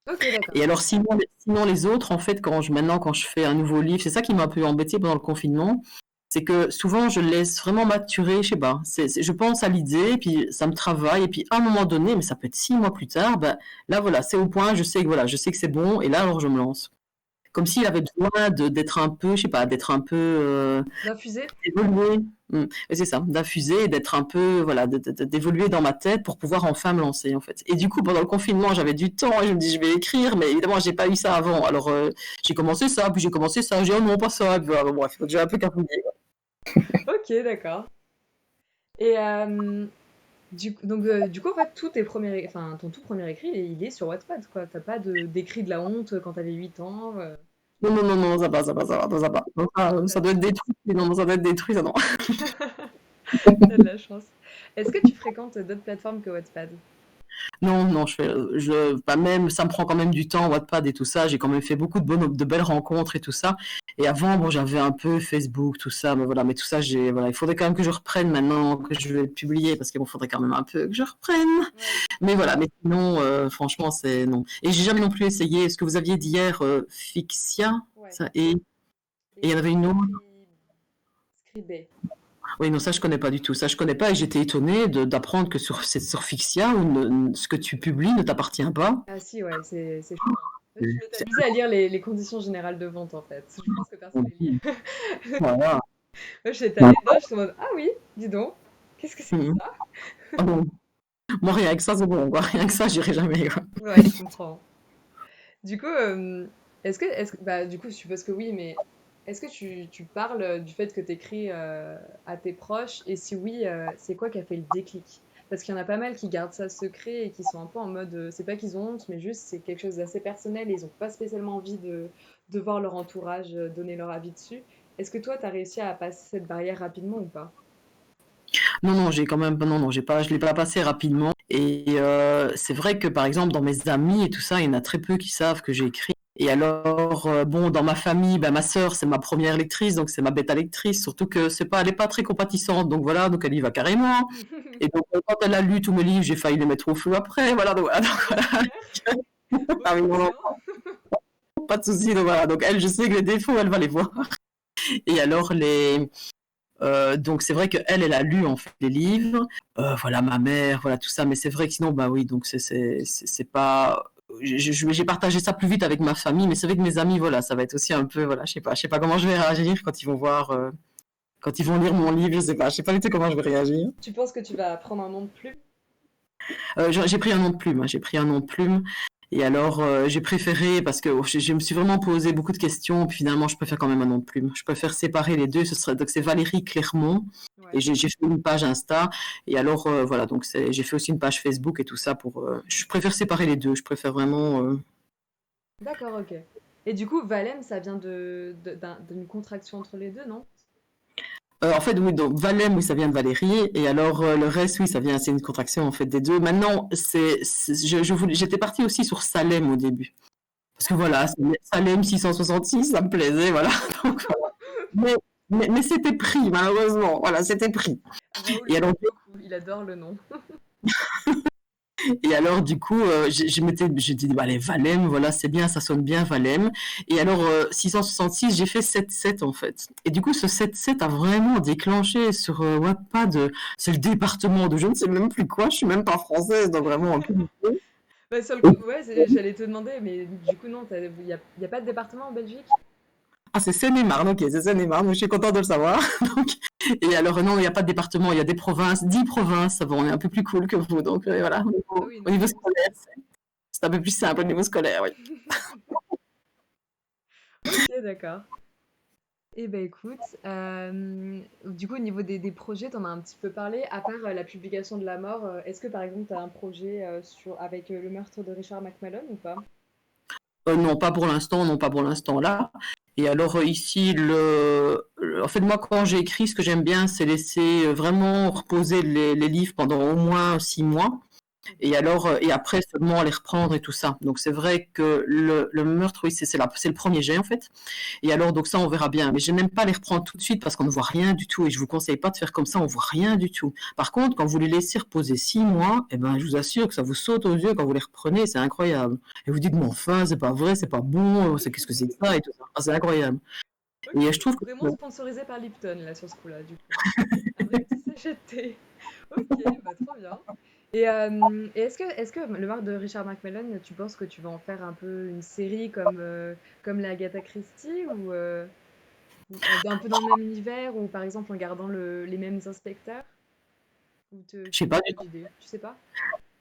Ok, d'accord. Et alors, sinon les autres, en fait, maintenant, quand je fais un nouveau livre, c'est ça qui m'a un peu embêté pendant le confinement, c'est que souvent, je laisse vraiment maturer, je sais pas, je pense à l'idée, puis ça me travaille, et puis à un moment donné, mais ça peut être 6 mois plus tard, ben, là, voilà, c'est au point, voilà, je sais que c'est bon, et là, alors, je me lance. Comme s'il avait besoin d'être un peu, je sais pas, d'être un peu D'infuser? évolué. Et c'est ça, d'infuser, d'être un peu, voilà, d'évoluer dans ma tête pour pouvoir enfin me lancer, en fait. Et du coup, pendant le confinement, j'avais du temps et je me dis, je vais écrire, mais évidemment, j'ai pas eu ça avant. Alors, j'ai commencé ça, puis j'ai commencé ça, j'ai dit, oh non, pas ça, et puis, bref, j'ai un peu cafouillé. Ok, d'accord. Et du coup, en fait, enfin, ton tout premier écrit, il est sur Wattpad, quoi. T'as pas d'écrit de la honte quand t'avais 8 ans. Non, non, non, non, ça va, ça va, ça va, ça va. Non, ça doit être détruit, non, ça doit être détruit, ça non. T'as de la chance. Est-ce que tu fréquentes d'autres plateformes que Wattpad? Non, non, pas même, ça me prend quand même du temps, Wattpad et tout ça. J'ai quand même fait beaucoup de belles rencontres et tout ça. Et avant, bon, j'avais un peu Facebook, tout ça, mais voilà, mais tout ça, voilà, il faudrait quand même que je reprenne maintenant que je vais le publier, parce qu'il faudrait quand même un peu que je reprenne. Ouais. Mais voilà, mais sinon, franchement, c'est non. Et j'ai jamais non plus essayé. Ce que vous aviez dit hier, Fixia, Ouais. ça, et il y Et en avait une autre. Scribé. Oui, non, ça je connais pas du tout. Ça je connais pas et j'étais étonnée d'apprendre que sur Fixia, ce que tu publies ne t'appartient pas. Ah si, ouais, c'est chaud, hein. Tu dois t'amuser à lire les conditions générales de vente, en fait. Je pense que personne les lit. Voilà. Moi, j'étais allée dedans, je suis en mode, ah oui, dis donc, qu'est-ce que c'est que Mhm. ça? Ah bon. Moi, rien que ça, c'est bon, quoi. Rien que ça, j'irai jamais, quoi. Ouais, je comprends. Du coup, bah, du coup, je suppose que oui, mais est-ce que tu parles du fait que tu écris à tes proches? Et si oui, c'est quoi qui a fait le déclic? Parce qu'il y en a pas mal qui gardent ça secret et qui sont un peu en mode, c'est pas qu'ils ont honte, mais juste c'est quelque chose d'assez personnel et ils ont pas spécialement envie de voir leur entourage donner leur avis dessus. Est-ce que toi, tu as réussi à passer cette barrière rapidement ou pas? Non, non, j'ai quand même, non, non, je l'ai pas passé rapidement. Et c'est vrai que, par exemple, dans mes amis et tout ça, il y en a très peu qui savent que j'ai écrit. Et alors, bon, dans ma famille, ben, ma sœur, c'est ma première lectrice, donc c'est ma bêta lectrice, surtout que elle est pas très compatissante, donc voilà, donc elle y va carrément. Et donc, quand elle a lu tous mes livres, j'ai failli les mettre au feu après, voilà, donc voilà. Super, Ah oui, aucun non, non, souci, pas de souci, donc voilà. Donc elle, je sais que les défauts, elle va les voir. Et alors, donc c'est vrai qu'elle a lu en fait les livres, voilà ma mère, voilà tout ça, mais c'est vrai que sinon bah oui donc c'est pas, j'ai partagé ça plus vite avec ma famille, mais c'est vrai que mes amis voilà ça va être aussi un peu voilà je sais pas comment je vais réagir quand ils vont voir, quand ils vont lire mon livre, je sais pas du tout comment je vais réagir. Tu penses que tu vas prendre un nom de plume? J'ai pris un nom de plume, hein, j'ai pris un nom de plume. Et alors, j'ai préféré, parce que je me suis vraiment posé beaucoup de questions, puis finalement, je préfère quand même un nom de plume. Je préfère séparer les deux. Donc, c'est Valérie Clermont, et Ouais. j'ai fait une page Insta. Et alors, voilà, donc j'ai fait aussi une page Facebook et tout ça pour. Je préfère séparer les deux. Je préfère vraiment. D'accord, ok. Et du coup, Valem, ça vient d'une contraction entre les deux, non? En fait, oui, donc Valem, oui, ça vient de Valérie, et alors le reste, oui, c'est une contraction en fait des deux. Maintenant, j'étais partie aussi sur Salem au début, parce que voilà, Salem 666, ça me plaisait, voilà. Donc, mais, mais c'était pris, malheureusement, voilà, c'était pris. Raoul Et alors, l'aime beaucoup, il adore le nom. du coup, j'ai dit, bah, allez, Valem, voilà, c'est bien, ça sonne bien, Valem. Et alors, 666, j'ai fait 7-7, en fait. Et du coup, ce 7-7 a vraiment déclenché sur Wattpad, c'est le département de je ne sais même plus quoi, je suis même pas française, donc vraiment un peu. Bah, sur le coup, ouais, j'allais te demander, mais du coup, non, y a pas de département en Belgique? Ah, c'est Seine-et-Marne, ok, c'est Seine-et-Marne, je suis contente de le savoir. Donc, et alors, non, il n'y a pas de département, il y a des provinces, 10 provinces, ça va, on est un peu plus cool que vous, donc voilà, Ah oui, au non, niveau mais scolaire, c'est un peu plus simple au niveau scolaire, oui. ok, d'accord. Eh ben écoute, du coup, au niveau des projets, t'en as un petit peu parlé. À part la publication de la mort, est-ce que par exemple, t'as un projet avec le meurtre de Richard McMillan ou pas? Non, pas pour l'instant, non, pas pour l'instant là. Et alors ici, en fait, moi, quand j'ai écrit, ce que j'aime bien, c'est laisser vraiment reposer les livres pendant au moins 6 mois. Et Mhm. alors, et après seulement les reprendre et tout ça. Donc c'est vrai que le meurtre, oui, c'est le premier jet en fait. Et alors, donc ça, on verra bien. Mais je n'aime pas les reprendre tout de suite parce qu'on ne voit rien du tout. Et je vous conseille pas de faire comme ça, on voit rien du tout. Par contre, quand vous les laissez reposer 6 mois, eh ben, je vous assure que ça vous saute aux yeux quand vous les reprenez, c'est incroyable. Et vous dites, mais enfin, c'est pas vrai, c'est pas bon, qu'est-ce que c'est que ça et tout ça. Ah, c'est incroyable. Ok, Et je trouve que vraiment sponsorisé par Lipton là sur ce coup-là, du coup. Un vrai petit sachet de thé. Ok, bah trop bien. Et est-ce que le meurtre de Richard McMillan, tu penses que tu vas en faire un peu une série comme la Agatha Christie ou un peu dans le même univers ou par exemple en gardant les mêmes inspecteurs? Ou je tu sais pas n'as du pas tout. d'idée? Tu sais pas?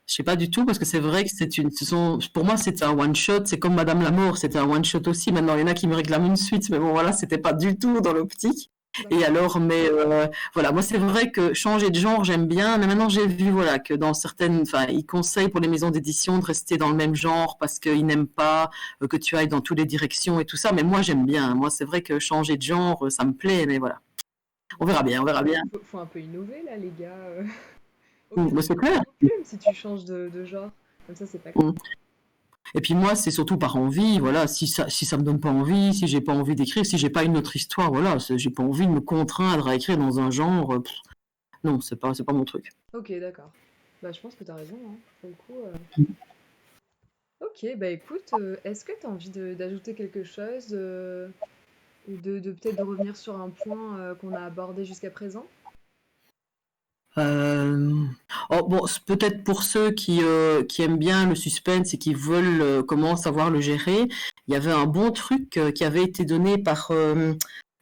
Je sais pas du tout parce que c'est vrai que pour moi c'est un one shot, c'est comme Madame la Mort, c'était un one shot aussi. Maintenant il y en a qui me réclament une suite, mais bon voilà, c'était pas du tout dans l'optique. Et D'accord. alors, mais voilà, moi c'est vrai que changer de genre j'aime bien, mais maintenant j'ai vu voilà que dans certaines, enfin ils conseillent pour les maisons d'édition de rester dans le même genre parce qu'ils n'aiment pas que tu ailles dans toutes les directions et tout ça. Mais moi j'aime bien. Moi c'est vrai que changer de genre ça me plaît, mais voilà, on Bah verra ouais, bien, on verra bien. faut un peu innover là, les gars. Aucun Mais c'est secret clair. non plus, si tu changes de genre. Comme ça, c'est pas cool. Mm. Et puis moi, c'est surtout par envie, voilà. Si ça me donne pas envie, si j'ai pas envie d'écrire, si j'ai pas une autre histoire, voilà, j'ai pas envie de me contraindre à écrire dans un genre. Non, c'est pas mon truc. Ok, d'accord. Bah, je pense que t'as raison, hein, pour le coup. Ok, bah écoute, est-ce que t'as envie d'ajouter quelque chose ou de peut-être de revenir sur un point qu'on a abordé jusqu'à présent? Euh, Oh, bon, c'est peut-être pour ceux qui aiment bien le suspense et qui veulent comment savoir le gérer, il y avait un bon truc qui avait été donné par.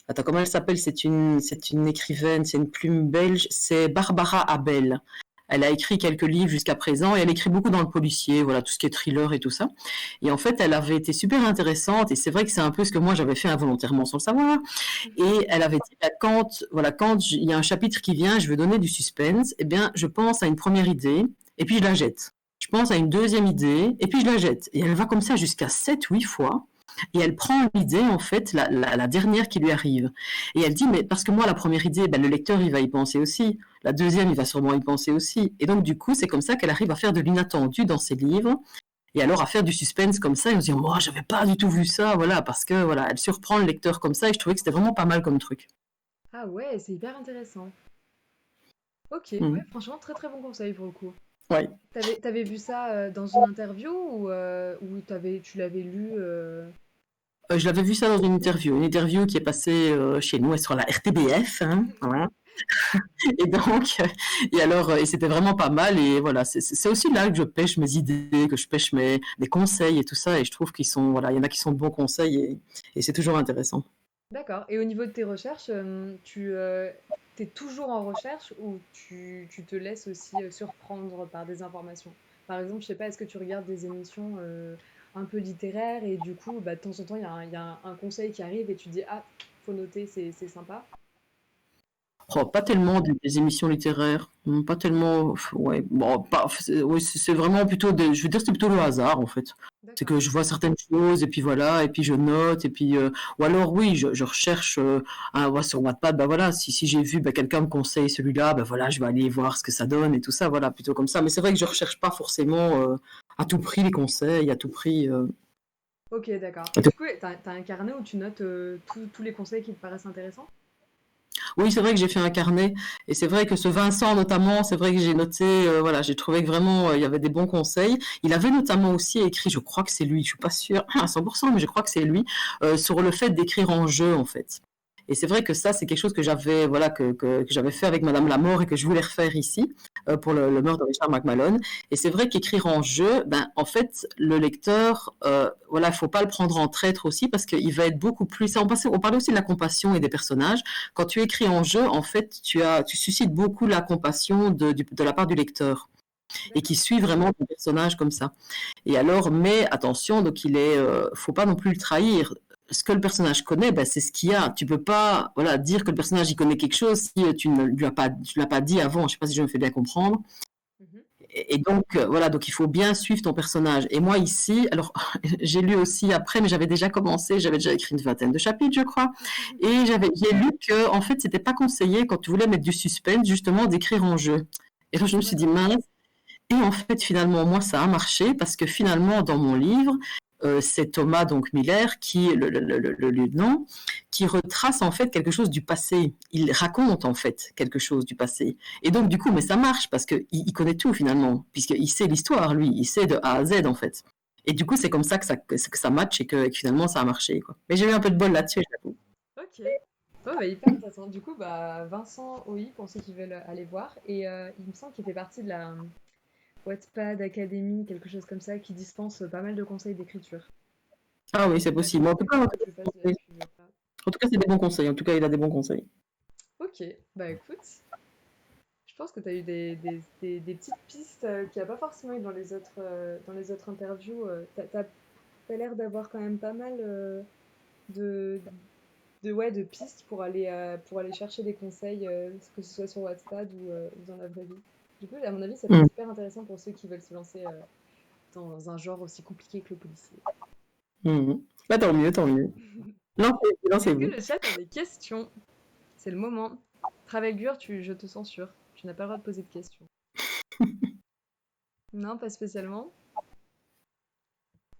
Attends, comment elle s'appelle? C'est une écrivaine, c'est une plume belge, c'est Barbara Abel. Elle a écrit quelques livres jusqu'à présent et elle écrit beaucoup dans le policier, voilà, tout ce qui est thriller et tout ça. Et en fait, elle avait été super intéressante et c'est vrai que c'est un peu ce que moi j'avais fait involontairement sans le savoir. Et elle avait dit, bah, quand il y a un chapitre qui vient, je veux donner du suspense, eh bien, je pense à une première idée et puis je la jette. Je pense à une deuxième idée et puis je la jette. Et elle va comme ça jusqu'à 7 ou 8 fois. Et elle prend l'idée, en fait, la dernière qui lui arrive. Et elle dit, mais parce que moi, la première idée, ben, le lecteur, il va y penser aussi. La deuxième, il va sûrement y penser aussi. Et donc, du coup, c'est comme ça qu'elle arrive à faire de l'inattendu dans ses livres. Et alors, à faire du suspense comme ça, et on se dit, moi, j'avais pas du tout vu ça, voilà, parce que, voilà, elle surprend le lecteur comme ça, et je trouvais que c'était vraiment pas mal comme truc. Ah ouais, c'est hyper intéressant. Ok, ouais, Mm. franchement, très très bon conseil pour le coup. Ouais. T'avais vu ça dans une interview ou tu l'avais lu Je l'avais vu ça dans une interview qui est passée chez nous, sur la RTBF, hein, voilà. Et donc, et alors, et c'était vraiment pas mal. Et voilà, c'est aussi là que je pêche mes idées, que je pêche mes conseils et tout ça. Et je trouve qu'ils sont, voilà, il y en a qui sont de bons conseils et c'est toujours intéressant. D'accord. Et au niveau de tes recherches, tu es toujours en recherche ou tu te laisses aussi surprendre par des informations? Par exemple, je sais pas, est-ce que tu regardes des émissions un peu littéraires et du coup, bah, de temps en temps, il y a un conseil qui arrive et tu dis, ah, faut noter, c'est sympa. Oh, pas tellement des émissions littéraires. Pas tellement. Ouais, bon, pas, oui, c'est vraiment plutôt. Je veux dire, c'est plutôt le hasard, en fait. C'est D'accord. que je vois certaines choses, et puis voilà, et puis je note, et puis. Ou alors, oui, je recherche sur Wattpad, bah voilà, si j'ai vu, bah, quelqu'un me conseille celui-là, bah voilà, je vais aller voir ce que ça donne, et tout ça, voilà, plutôt comme ça. Mais c'est vrai que je recherche pas forcément à tout prix les conseils, à tout prix. Ok, d'accord. À Et tout- du coup, t'as un carnet où tu notes tous les conseils qui te paraissent intéressants? Oui, c'est vrai que j'ai fait un carnet, et c'est vrai que ce Vincent notamment, c'est vrai que j'ai noté, voilà, j'ai trouvé que vraiment il y avait des bons conseils. Il avait notamment aussi écrit, je crois que c'est lui, je suis pas sûre à 100%, mais je crois que c'est lui, sur le fait d'écrire en jeu en fait. Et c'est vrai que ça, c'est quelque chose que j'avais, voilà, que j'avais fait avec Madame Lamort et que je voulais refaire ici pour le meurtre de Richard McMahon. Et c'est vrai qu'écrire en jeu, ben, en fait, le lecteur, voilà, il faut pas le prendre en traître aussi parce qu'il va être beaucoup plus. On parlait aussi de la compassion et des personnages. Quand tu écris en jeu, en fait, tu suscites beaucoup la compassion de la part du lecteur et qui D'accord. suit vraiment ton personnage comme ça. Et alors, mais attention, donc faut pas non plus le trahir. Ce que le personnage connaît, ben, c'est ce qu'il y a. Tu peux pas, voilà, dire que le personnage il connaît quelque chose si tu ne lui as pas, tu l'as pas dit avant. Je sais pas si je me fais bien comprendre. Mhm. Et donc, voilà, donc il faut bien suivre ton personnage. Et moi ici, alors j'ai lu aussi après, mais j'avais déjà commencé, j'avais déjà écrit une vingtaine de chapitres, je crois. Et j'ai lu que, en fait, c'était pas conseillé quand tu voulais mettre du suspense, justement, d'écrire en jeu. Et là, je me suis dit, D'accord. mince. Et en fait, finalement, moi, ça a marché parce que finalement, dans mon livre, c'est Thomas donc Miller qui le lieutenant qui retrace en fait quelque chose du passé. Il raconte en fait quelque chose du passé. Et donc du coup, mais ça marche parce que il connaît tout finalement, puisqu'il sait l'histoire lui, il sait de A à Z en fait. Et du coup, c'est comme ça que ça match et que finalement ça a marché quoi. Mais j'ai eu un peu de bol là-dessus, j'avoue. Ok. Ouais, bah, hyper intéressant. Du coup, bah, Vincent OI, pour ceux qui veulent aller voir. Et il me semble qu'il fait partie de la Wattpad Academy, quelque chose comme ça, qui dispense pas mal de conseils d'écriture. Ah oui, c'est Pas possible. Mais sûr que je fasse, je suivais pas. en tout cas, c'est des bons conseils. En tout cas, il a des bons conseils. Ok, bah écoute, je pense que tu as eu des petites pistes qu'il n'y a pas forcément eu dans les autres interviews. T'as l'air d'avoir quand même pas mal de, ouais, de pistes pour aller chercher des conseils, que ce soit sur Wattpad ou dans la vraie vie. Du coup, à mon avis, ça peut être Mm. super intéressant pour ceux qui veulent se lancer dans un genre aussi compliqué que le policier. Mm. Bah, tant mieux, tant mieux. Lancez-vous, Est-ce que lancez-vous. le chat a des questions? C'est le moment. Travelgur, je te censure. Tu n'as pas le droit de poser de questions. Non, pas spécialement.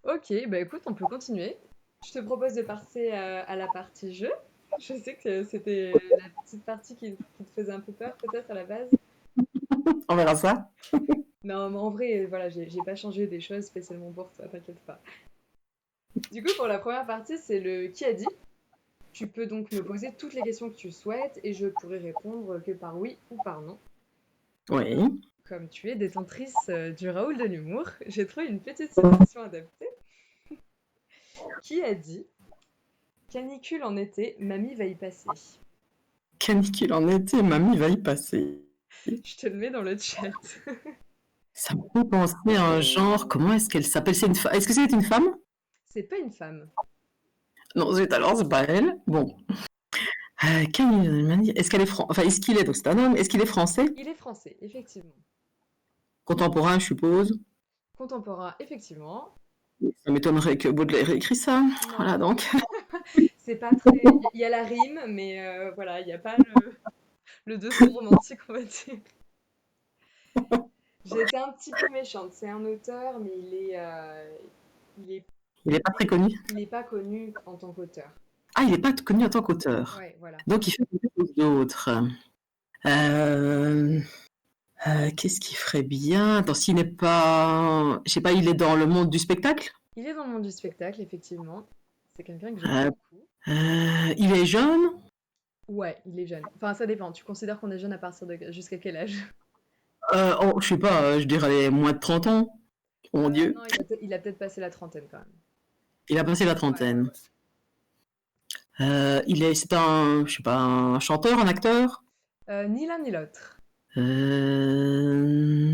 Ok, bah écoute, on peut continuer. Je te propose de passer à la partie jeu. Je sais que c'était la petite partie qui te faisait un peu peur, peut-être à la base. On verra ça. Non, mais en vrai, voilà, j'ai pas changé des choses spécialement pour toi, t'inquiète pas. Du coup, pour la première partie, c'est le qui a dit. Tu peux donc me poser toutes les questions que tu souhaites et je pourrai répondre que par oui ou par non. Oui. Comme tu es détentrice du Raoul de l'humour, j'ai trouvé une petite citation adaptée. Qui a dit canicule en été, mamie va y passer. Canicule en été, mamie va y passer. Je te le mets dans le chat. Ça me fait penser à un genre. Comment est-ce qu'elle s'appelle? Est-ce que c'est une femme? C'est pas une femme. Non, zut, alors c'est pas elle. Bon. Est-ce qu'elle est Enfin, est-ce qu'il est? Donc c'est un homme. Est-ce qu'il est français? Il est français, effectivement. Contemporain, je suppose. Contemporain, effectivement. Ça m'étonnerait que Baudelaire ait écrit ça. Voilà Non, donc. c'est pas très. Il y a la rime, mais voilà, il n'y a pas le dessous romantique, on va dire. J'ai été un petit peu méchante. C'est un auteur, mais il est, Il n'est pas très connu. il est pas connu en tant qu'auteur. Ah, il n'est pas connu en tant qu'auteur. Ouais, voilà. Donc il fait quelque chose d'autre. Euh, Qu'est-ce qu'il ferait bien? Attends, s'il n'est pas. Je sais pas, il est dans le monde du spectacle? Il est dans le monde du spectacle, effectivement. C'est quelqu'un que j'aime Euh, beaucoup. il est jeune? Ouais, il est jeune. Enfin, ça dépend. Tu considères qu'on est jeune à partir de jusqu'à quel âge? Oh, je sais pas, je dirais moins de 30 ans. Oh mon Dieu. Non, il a peut-être passé la trentaine quand même. Il a passé la Ouais, ouais, trentaine. ouais. C'est un, je sais pas, un chanteur, un acteur? Ni l'un ni l'autre. Euh,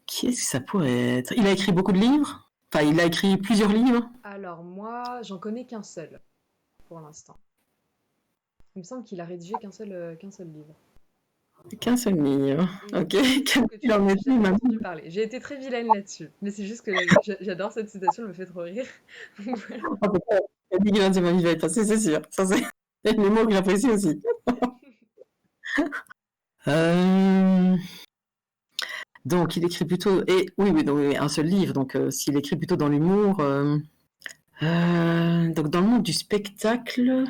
Qui est-ce que ça pourrait être? Il a écrit beaucoup de livres? Enfin, il a écrit plusieurs livres? Alors moi, j'en connais qu'un seul pour l'instant. Il me semble qu'il a rédigé qu'un seul livre. Qu'un seul livre. Et il me Ok, semble que tu il n'en en as est plus jamais maintenant. entendu parler. J'ai été très vilaine là-dessus, mais c'est juste que j'adore cette citation, elle me fait trop rire. Donc voilà. Ah, peut-être. Il a dit que l'un de ses mamies va être passé, c'est sûr. Ça, c'est l'humour que j'apprécie aussi. Euh, Donc, il écrit plutôt. Et oui, oui, donc, oui, un seul livre. Donc, s'il écrit plutôt dans l'humour. Donc, dans le monde du spectacle,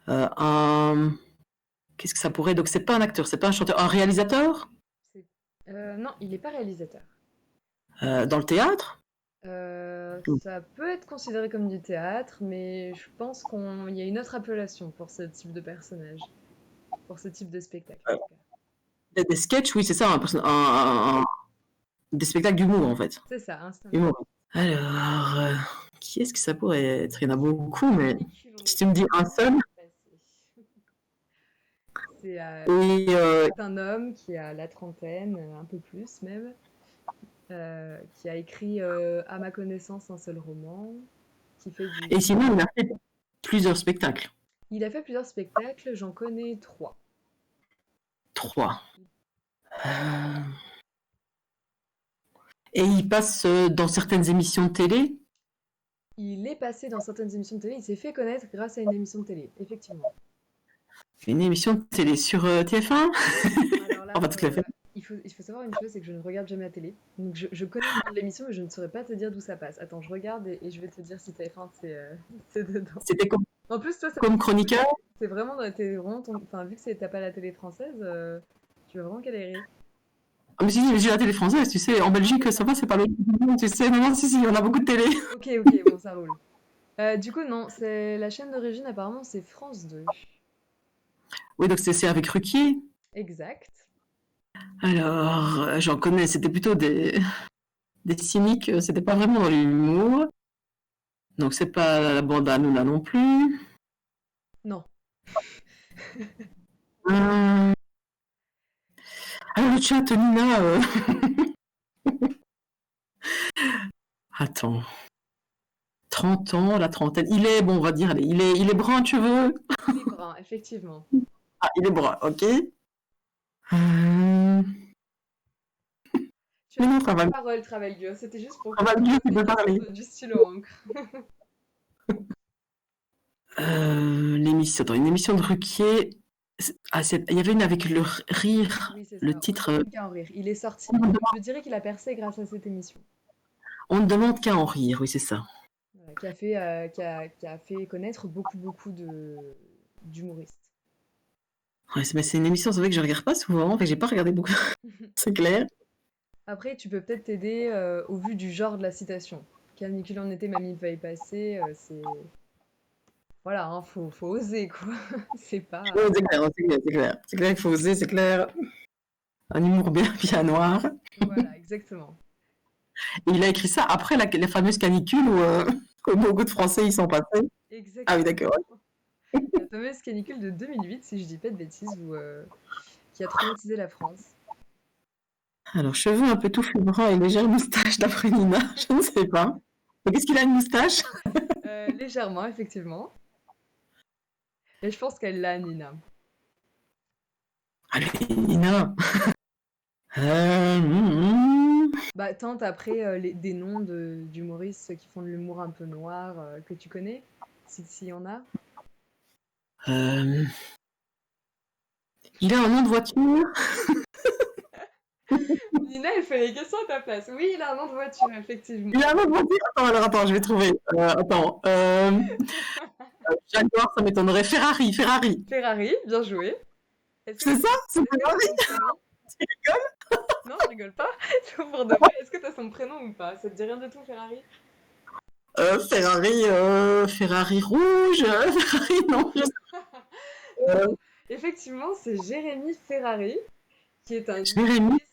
un. Qu'est-ce que ça pourrait. Donc, c'est pas un acteur, c'est pas un chanteur. Un réalisateur. C'est- non, il n'est pas réalisateur. Dans le théâtre. Ça peut être considéré comme du théâtre, mais je pense qu'il y a une autre appellation pour ce type de personnage, pour ce type de spectacle en tout cas. Des sketchs, oui, c'est ça. Des spectacles d'humour, en fait. C'est ça, un stand-up. Humour. Alors, qui est-ce que ça pourrait être? Il y en a beaucoup, mais Canicule, on si est tu me dis un seul. passé. C'est Et un homme qui a la trentaine, un peu plus même, qui a écrit, à ma connaissance, un seul roman, qui fait du... Et sinon, il a fait plusieurs spectacles. Il a fait plusieurs spectacles, j'en connais 3. 3. Et il passe dans certaines émissions de télé. Il est passé dans certaines émissions de télé, il s'est fait connaître grâce à une émission de télé, effectivement. Une émission de télé sur TF1. Alors là, Enfin, toutes les fêtes. il faut savoir une chose, c'est que je ne regarde jamais la télé. Donc je connais le nom de l'émission, mais je ne saurais pas te dire d'où ça passe. Attends, je regarde et je vais te dire si TF1 c'est dedans. C'était En plus, toi, comme chroniqueur. t'es vraiment enfin, vu que t'as pas la télé française, tu vas vraiment galérer. Ah, mais si, j'ai la télé française, tu sais. En Belgique, ça va, c'est pas l'autre monde, tu sais. Non, non, si, on a beaucoup de télé. Ok, ok, bon, ça roule. Du coup, non, c'est la chaîne d'origine, apparemment, c'est France 2. Oui, donc c'est avec Ruquier. Exact. Alors, j'en connais, c'était plutôt des cyniques, c'était pas vraiment dans l'humour. Donc c'est pas la bande à Hanouna non plus. Non. Euh, Alors le chat, Nina. Attends. 30 ans, la trentaine. Il est, bon, on va dire, allez, il est brun de cheveux. Il est brun, effectivement. Ah, il est brun, ok. Euh, Tu Mais as non, pas ça va, de parole, travail dur. C'était juste pour ça que va tu mieux, tu peux fasses parler. du stylo encre. L'émission, attends, une émission de Ruquier. Il y avait une avec le rire, Oui, c'est le ça. On ne titre. demande qu'à en rire. Il est sorti. Je dirais qu'il a percé grâce à cette émission. On ne demande qu'à en rire, oui, c'est ça. Voilà, qui a fait connaître beaucoup, beaucoup d'humoristes. Ouais, mais c'est une émission, c'est vrai que je regarde pas souvent, en fait, j'ai pas regardé beaucoup, c'est clair. Après, tu peux peut-être t'aider au vu du genre de la citation. Canicule en été, mamie va y passer. C'est voilà, hein, faut oser quoi. C'est pas. Ouais, c'est clair, c'est clair, c'est clair. C'est clair, il faut oser, c'est clair. Un humour bien, bien noir. Voilà, exactement. Et il a écrit ça après la fameuse canicule où beaucoup de Français y sont passés. Ah oui, Exactement. d'accord. La fameuse canicule de 2008, si je dis pas de bêtises, qui a traumatisé la France. Alors, cheveux un peu touffus bruns et légère moustache d'après Nina, je ne sais pas. Mais qu'est-ce qu'il a une moustache? Légèrement, effectivement. Et je pense qu'elle l'a, Nina. Allez, Nina. Euh, Bah, tente après des noms d'humoristes qui font de l'humour un peu noir que tu connais, s'il y en a. euh, il a un nom de voiture. Nina, elle fait les questions à ta place. Oui, il a un nom de voiture, effectivement. Il a un nom de voiture. Attends, alors attends, je vais trouver. Attends. Jaguar, ça m'étonnerait. Ferrari, Ferrari. Ferrari, bien joué. Est-ce que C'est ça? C'est est-ce que t'as Ferrari. son prénom? Non, je rigole pas. Pour de vrai, est-ce que t'as son prénom ou pas? Ça te dit rien du tout, Ferrari? Ferrari rouge. Ferrari, non. Non, Euh, effectivement, c'est Jérémy Ferrari, qui est un Jérémy. humoriste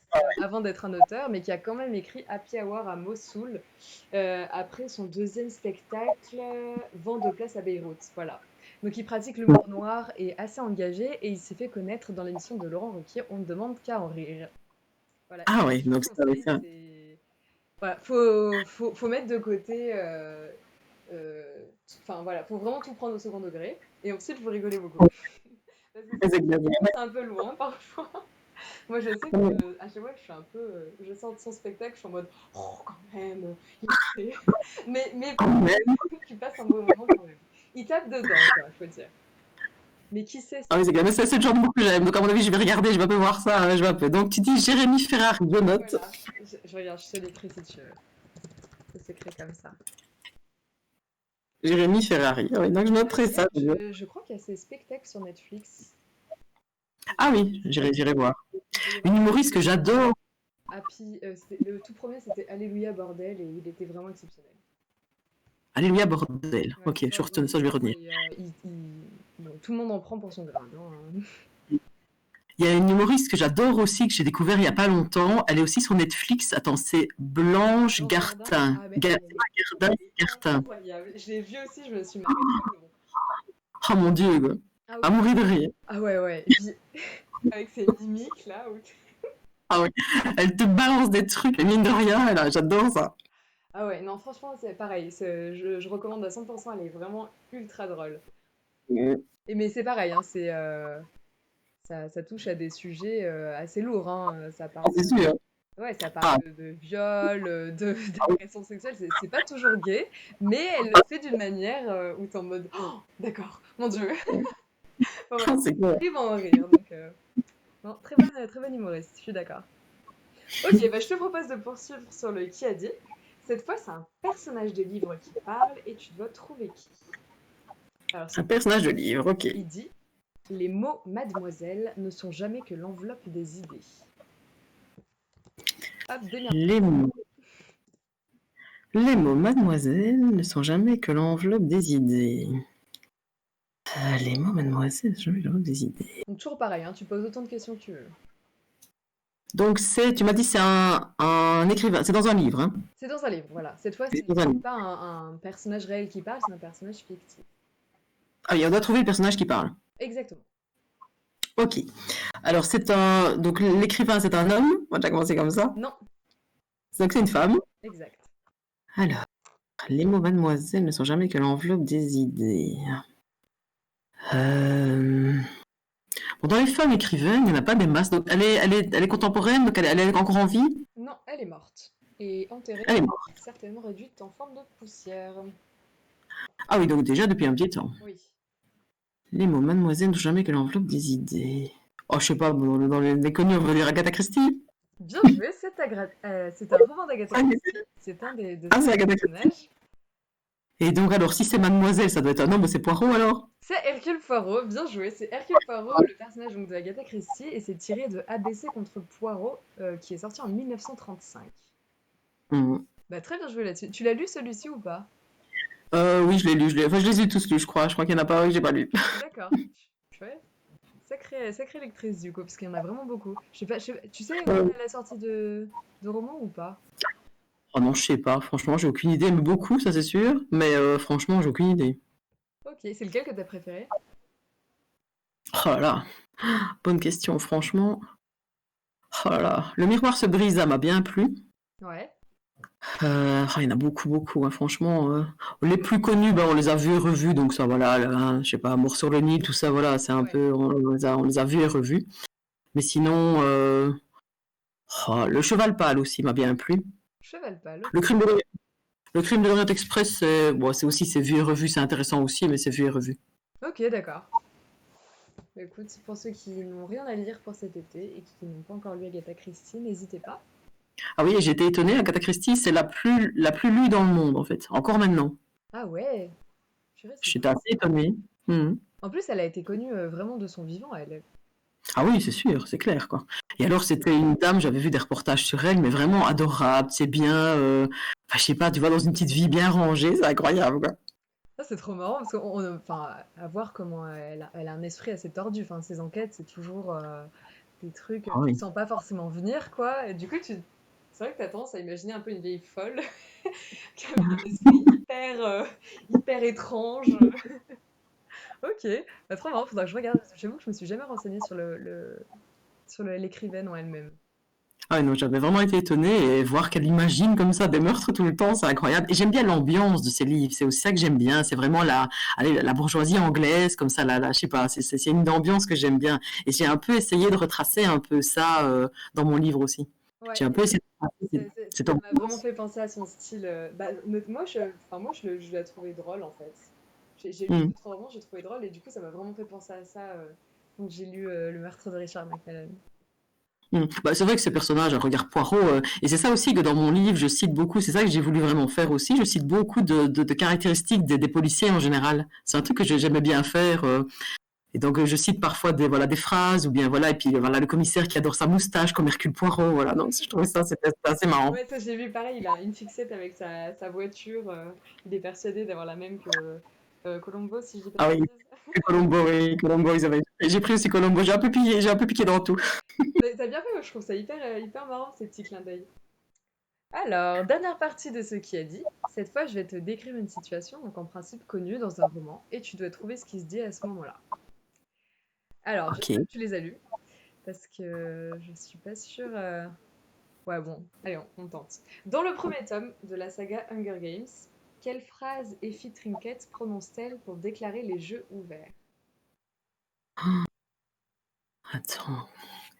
avant d'être un auteur, mais qui a quand même écrit Happy Hour à Mossoul après son deuxième spectacle, Vent de place à Beyrouth. Voilà. Donc il pratique l'humour noir et assez engagé, et il s'est fait connaître dans l'émission de Laurent Ruquier, On ne demande qu'à en rire. Voilà. Et Ah ce que oui, je te donc ça va conseille, être c'est... Voilà, faut mettre de côté Enfin voilà, faut vraiment tout prendre au second degré. Et ensuite, vous rigolez beaucoup. Parce que Très exagéré. c'est un peu loin parfois. Moi, je sais que à chaque fois que je suis un peu, je sors de son spectacle, je suis en mode, oh, quand même, il fait. Mais Quand même. tu passes un bon moment quand même. Il tape dedans, quoi, faut dire. Mais qui sait Ah oui, c'est clair. Mais c'est le genre de mot que j'aime. Donc, à mon avis, je vais regarder, je vais un peu voir ça. Je vais un peu. Donc, tu dis Jérémy Ferrari, je note. voilà. Je regarde, je te l'écris si tu veux. Ça s'écrit comme ça. Jérémy Ferrari. Ah oui, donc je noterai ça. Je crois qu'il y a ses spectacles sur Netflix. Ah oui, j'irai voir. Une humoriste que j'adore. Ah, puis le tout premier, c'était Alléluia Bordel et il était vraiment exceptionnel. Alléluia, bordel. Ouais, Ok, je retiens ça, je vais retenir. Bon, tout le monde en prend pour son grade. Hein. Il y a une humoriste que j'adore aussi, que j'ai découvert il n'y a pas longtemps. Elle est aussi sur Netflix. Attends, c'est Blanche Gartin. Ah, mais Gartin. incroyable. Je l'ai vu aussi, je me suis marrée. Oh mon dieu, quoi. Ah, À mourir de rire. ah ouais. Avec ses mimiques là. Ah oui, elle te balance des trucs, et mine de rien, j'adore ça. Ah ouais, non, franchement, c'est pareil. Je recommande à 100%, elle est vraiment ultra drôle. Mais c'est pareil, hein, ça touche à des sujets assez lourds. Hein, ça parle, C'est sûr. ouais, ça parle de viol, d'agression sexuelle. C'est pas toujours gay, mais elle le fait d'une manière où t'es en mode oh, d'accord, mon Dieu. Bon, voilà, C'est clair. ils vont en rire. Donc, non, très bonne humoriste, je suis d'accord. Ok, bah, je te propose de poursuivre sur le qui a dit. Cette fois, c'est un personnage de livre qui parle et tu dois trouver qui. Alors, Un personnage de livre, ok. il dit les mots mademoiselle ne sont jamais que l'enveloppe des idées. Hop, Les mots mademoiselle ne sont jamais que l'enveloppe des idées. Les mots mademoiselle ne sont jamais que l'enveloppe des idées. Donc, toujours pareil, hein, tu poses autant de questions que tu veux. Donc tu m'as dit c'est un écrivain, c'est dans un livre, hein. C'est dans un livre, voilà. Cette fois, c'est pas un personnage réel qui parle, c'est un personnage fictif. Ah oui, on doit trouver le personnage qui parle. Exactement. Ok. Alors donc l'écrivain c'est un homme, on va déjà commencer comme ça. Non. Donc c'est une femme. Exact. Alors, les mots mademoiselle ne sont jamais que l'enveloppe des idées. Bon, dans les femmes écrivaines, il n'y en a pas des masses. Donc elle est contemporaine, donc elle est encore en vie. Non, elle est morte. Et enterrée, Elle est morte. certainement réduite en forme de poussière. Ah oui, donc déjà depuis un petit temps. Oui. Les mots mademoiselle ne sont jamais que l'enveloppe des idées. Oh, je sais pas, dans les connus, on va dire Agatha Christie. Bien joué, c'est un roman d'Agatha Christie. C'est un des c'est Agatha Christie. Et donc, alors, si c'est mademoiselle, ça doit être un homme, c'est Poirot, alors? C'est Hercule Poirot, bien joué. C'est Hercule Poirot, le personnage donc, de Agatha Christie, et c'est tiré de ABC contre Poirot, qui est sorti en 1935. Bah, très bien joué là-dessus. Tu l'as lu celui-ci ou pas? Oui, je l'ai lu. Enfin, je les ai tous lus, je crois. Je crois qu'il n'y en a pas un que j'ai pas lu. D'accord. Ouais. Sacrée lectrice du coup, parce qu'il y en a vraiment beaucoup. Tu sais la sortie de roman ou pas? Oh non, je sais pas. Franchement, j'ai aucune idée. Mais beaucoup, ça c'est sûr. Mais franchement, j'ai aucune idée. Ok, c'est lequel que t'as préféré? Oh là, bonne question, franchement. Oh là, Le miroir se brisa m'a bien plu. Ouais. Il y en a beaucoup, hein, franchement. Les plus connus, on les a vus et revus, donc ça, voilà, hein, je sais pas, Amour sur le Nil, tout ça, voilà, c'est un peu, on les a vus et revus. Mais sinon, Le Cheval Pâle aussi m'a bien plu. Cheval Pâle. Le Crime de l'Orient Express, c'est vu et revu, c'est intéressant aussi, mais c'est vu et revu. Ok, d'accord. Écoute, pour ceux qui n'ont rien à lire pour cet été et qui n'ont pas encore lu Agatha Christie, n'hésitez pas. Ah oui, j'ai été étonnée, Agatha Christie, c'est la plus lue dans le monde, en fait, encore maintenant. Ah ouais. J'étais assez étonnée. En plus, elle a été connue vraiment de son vivant, elle. Ah oui, c'est sûr, c'est clair, quoi. Et alors, c'était une dame, j'avais vu des reportages sur elle, mais vraiment adorable, c'est bien, je sais pas, tu vois, dans une petite vie bien rangée, c'est incroyable, quoi. Ça, c'est trop marrant, parce à voir comment elle a un esprit assez tordu. Enfin, ses enquêtes, c'est toujours des trucs que tu sens pas forcément venir, quoi. Et du coup, c'est vrai que t'as tendance à imaginer un peu une vieille folle, qui a un esprit hyper étrange. Ok, bah, trop marrant, faudra que je regarde. J'avoue que je me suis jamais renseignée sur l'écrivaine en elle-même. Ah non, j'avais vraiment été étonnée et voir qu'elle imagine comme ça des meurtres tout le temps, c'est incroyable. Et j'aime bien l'ambiance de ces livres, c'est aussi ça que j'aime bien. C'est vraiment la bourgeoisie anglaise, comme ça, je sais pas, c'est une ambiance que j'aime bien. Et j'ai un peu essayé de retracer un peu ça dans mon livre aussi. Ouais, J'ai un peu essayé de retracer cette ça m'a vraiment ambiance. fait penser à son style. Bah, moi, je l'ai trouvé drôle en fait. J'ai lu Hmm. 2-3 romans, j'ai trouvé drôle et du coup, ça m'a vraiment fait penser à ça. Donc, j'ai lu Le meurtre de Richard Macadam. Bah, c'est vrai que ces personnages, regarde Poirot, et c'est ça aussi que dans mon livre, je cite beaucoup, c'est ça que j'ai voulu vraiment faire aussi, je cite beaucoup de caractéristiques des policiers en général. C'est un truc que j'aimais bien faire. Et donc, je cite parfois voilà, des phrases, ou bien voilà, et puis voilà, le commissaire qui adore sa moustache, comme Hercule Poirot, voilà. Donc, je trouvais ça, c'était assez marrant. Ouais, ça j'ai vu pareil, il a une fixette avec sa voiture. Il est persuadé d'avoir la même que Colombo, si je dis pas de Ah oui, bêtises. Colombo, oui, Colombo, ils avaient. J'ai pris aussi Colombo, j'ai un peu piqué dans tout. T'as bien fait, moi, je trouve ça hyper marrant ces petits clins d'œil. Alors, dernière partie de ce qui a dit. Cette fois, je vais te décrire une situation, donc en principe connue dans un roman, et tu dois trouver ce qui se dit à ce moment-là. Alors, Ok. j'espère que tu les as lus, parce que je suis pas sûre. Ouais, bon, allez, on tente. Dans le premier tome de la saga Hunger Games, quelle phrase Effie Trinket prononce-t-elle pour déclarer les jeux ouverts? Attends.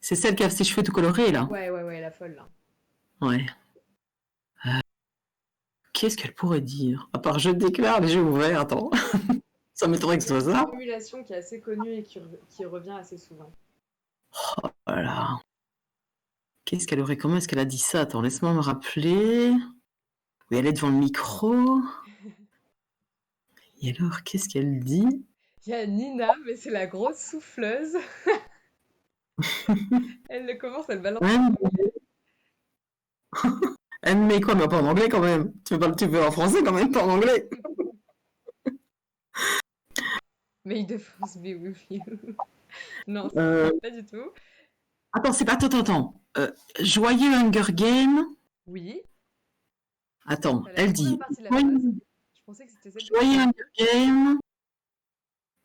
C'est celle qui a ses cheveux tout colorés, là. Ouais, la folle, là. Ouais. Qu'est-ce qu'elle pourrait dire? À part je déclare les jeux ouverts, attends. Ça m'étonnerait que ce Il y a soit une ça. formulation qui est assez connue et qui revient assez souvent. Voilà. Comment est-ce qu'elle a dit ça? Attends, laisse-moi me rappeler. Oui, elle est devant le micro. Et alors, qu'est-ce qu'elle dit? Il y a Nina, mais c'est la grosse souffleuse. Elle commence, elle balance Anne, des mots. Anne, mais quoi? Mais pas en anglais quand même. Tu veux en français quand même, pas en anglais. May the force be with you. Non, Euh, pas du tout. Attends, c'est pas. Attends. Joyeux Hunger Game. Oui, Attends, t'as la elle première dit. partie de la phrase. Joyeux, Je pensais que c'était celle que tu Joyeux allais Hunger dire. Game.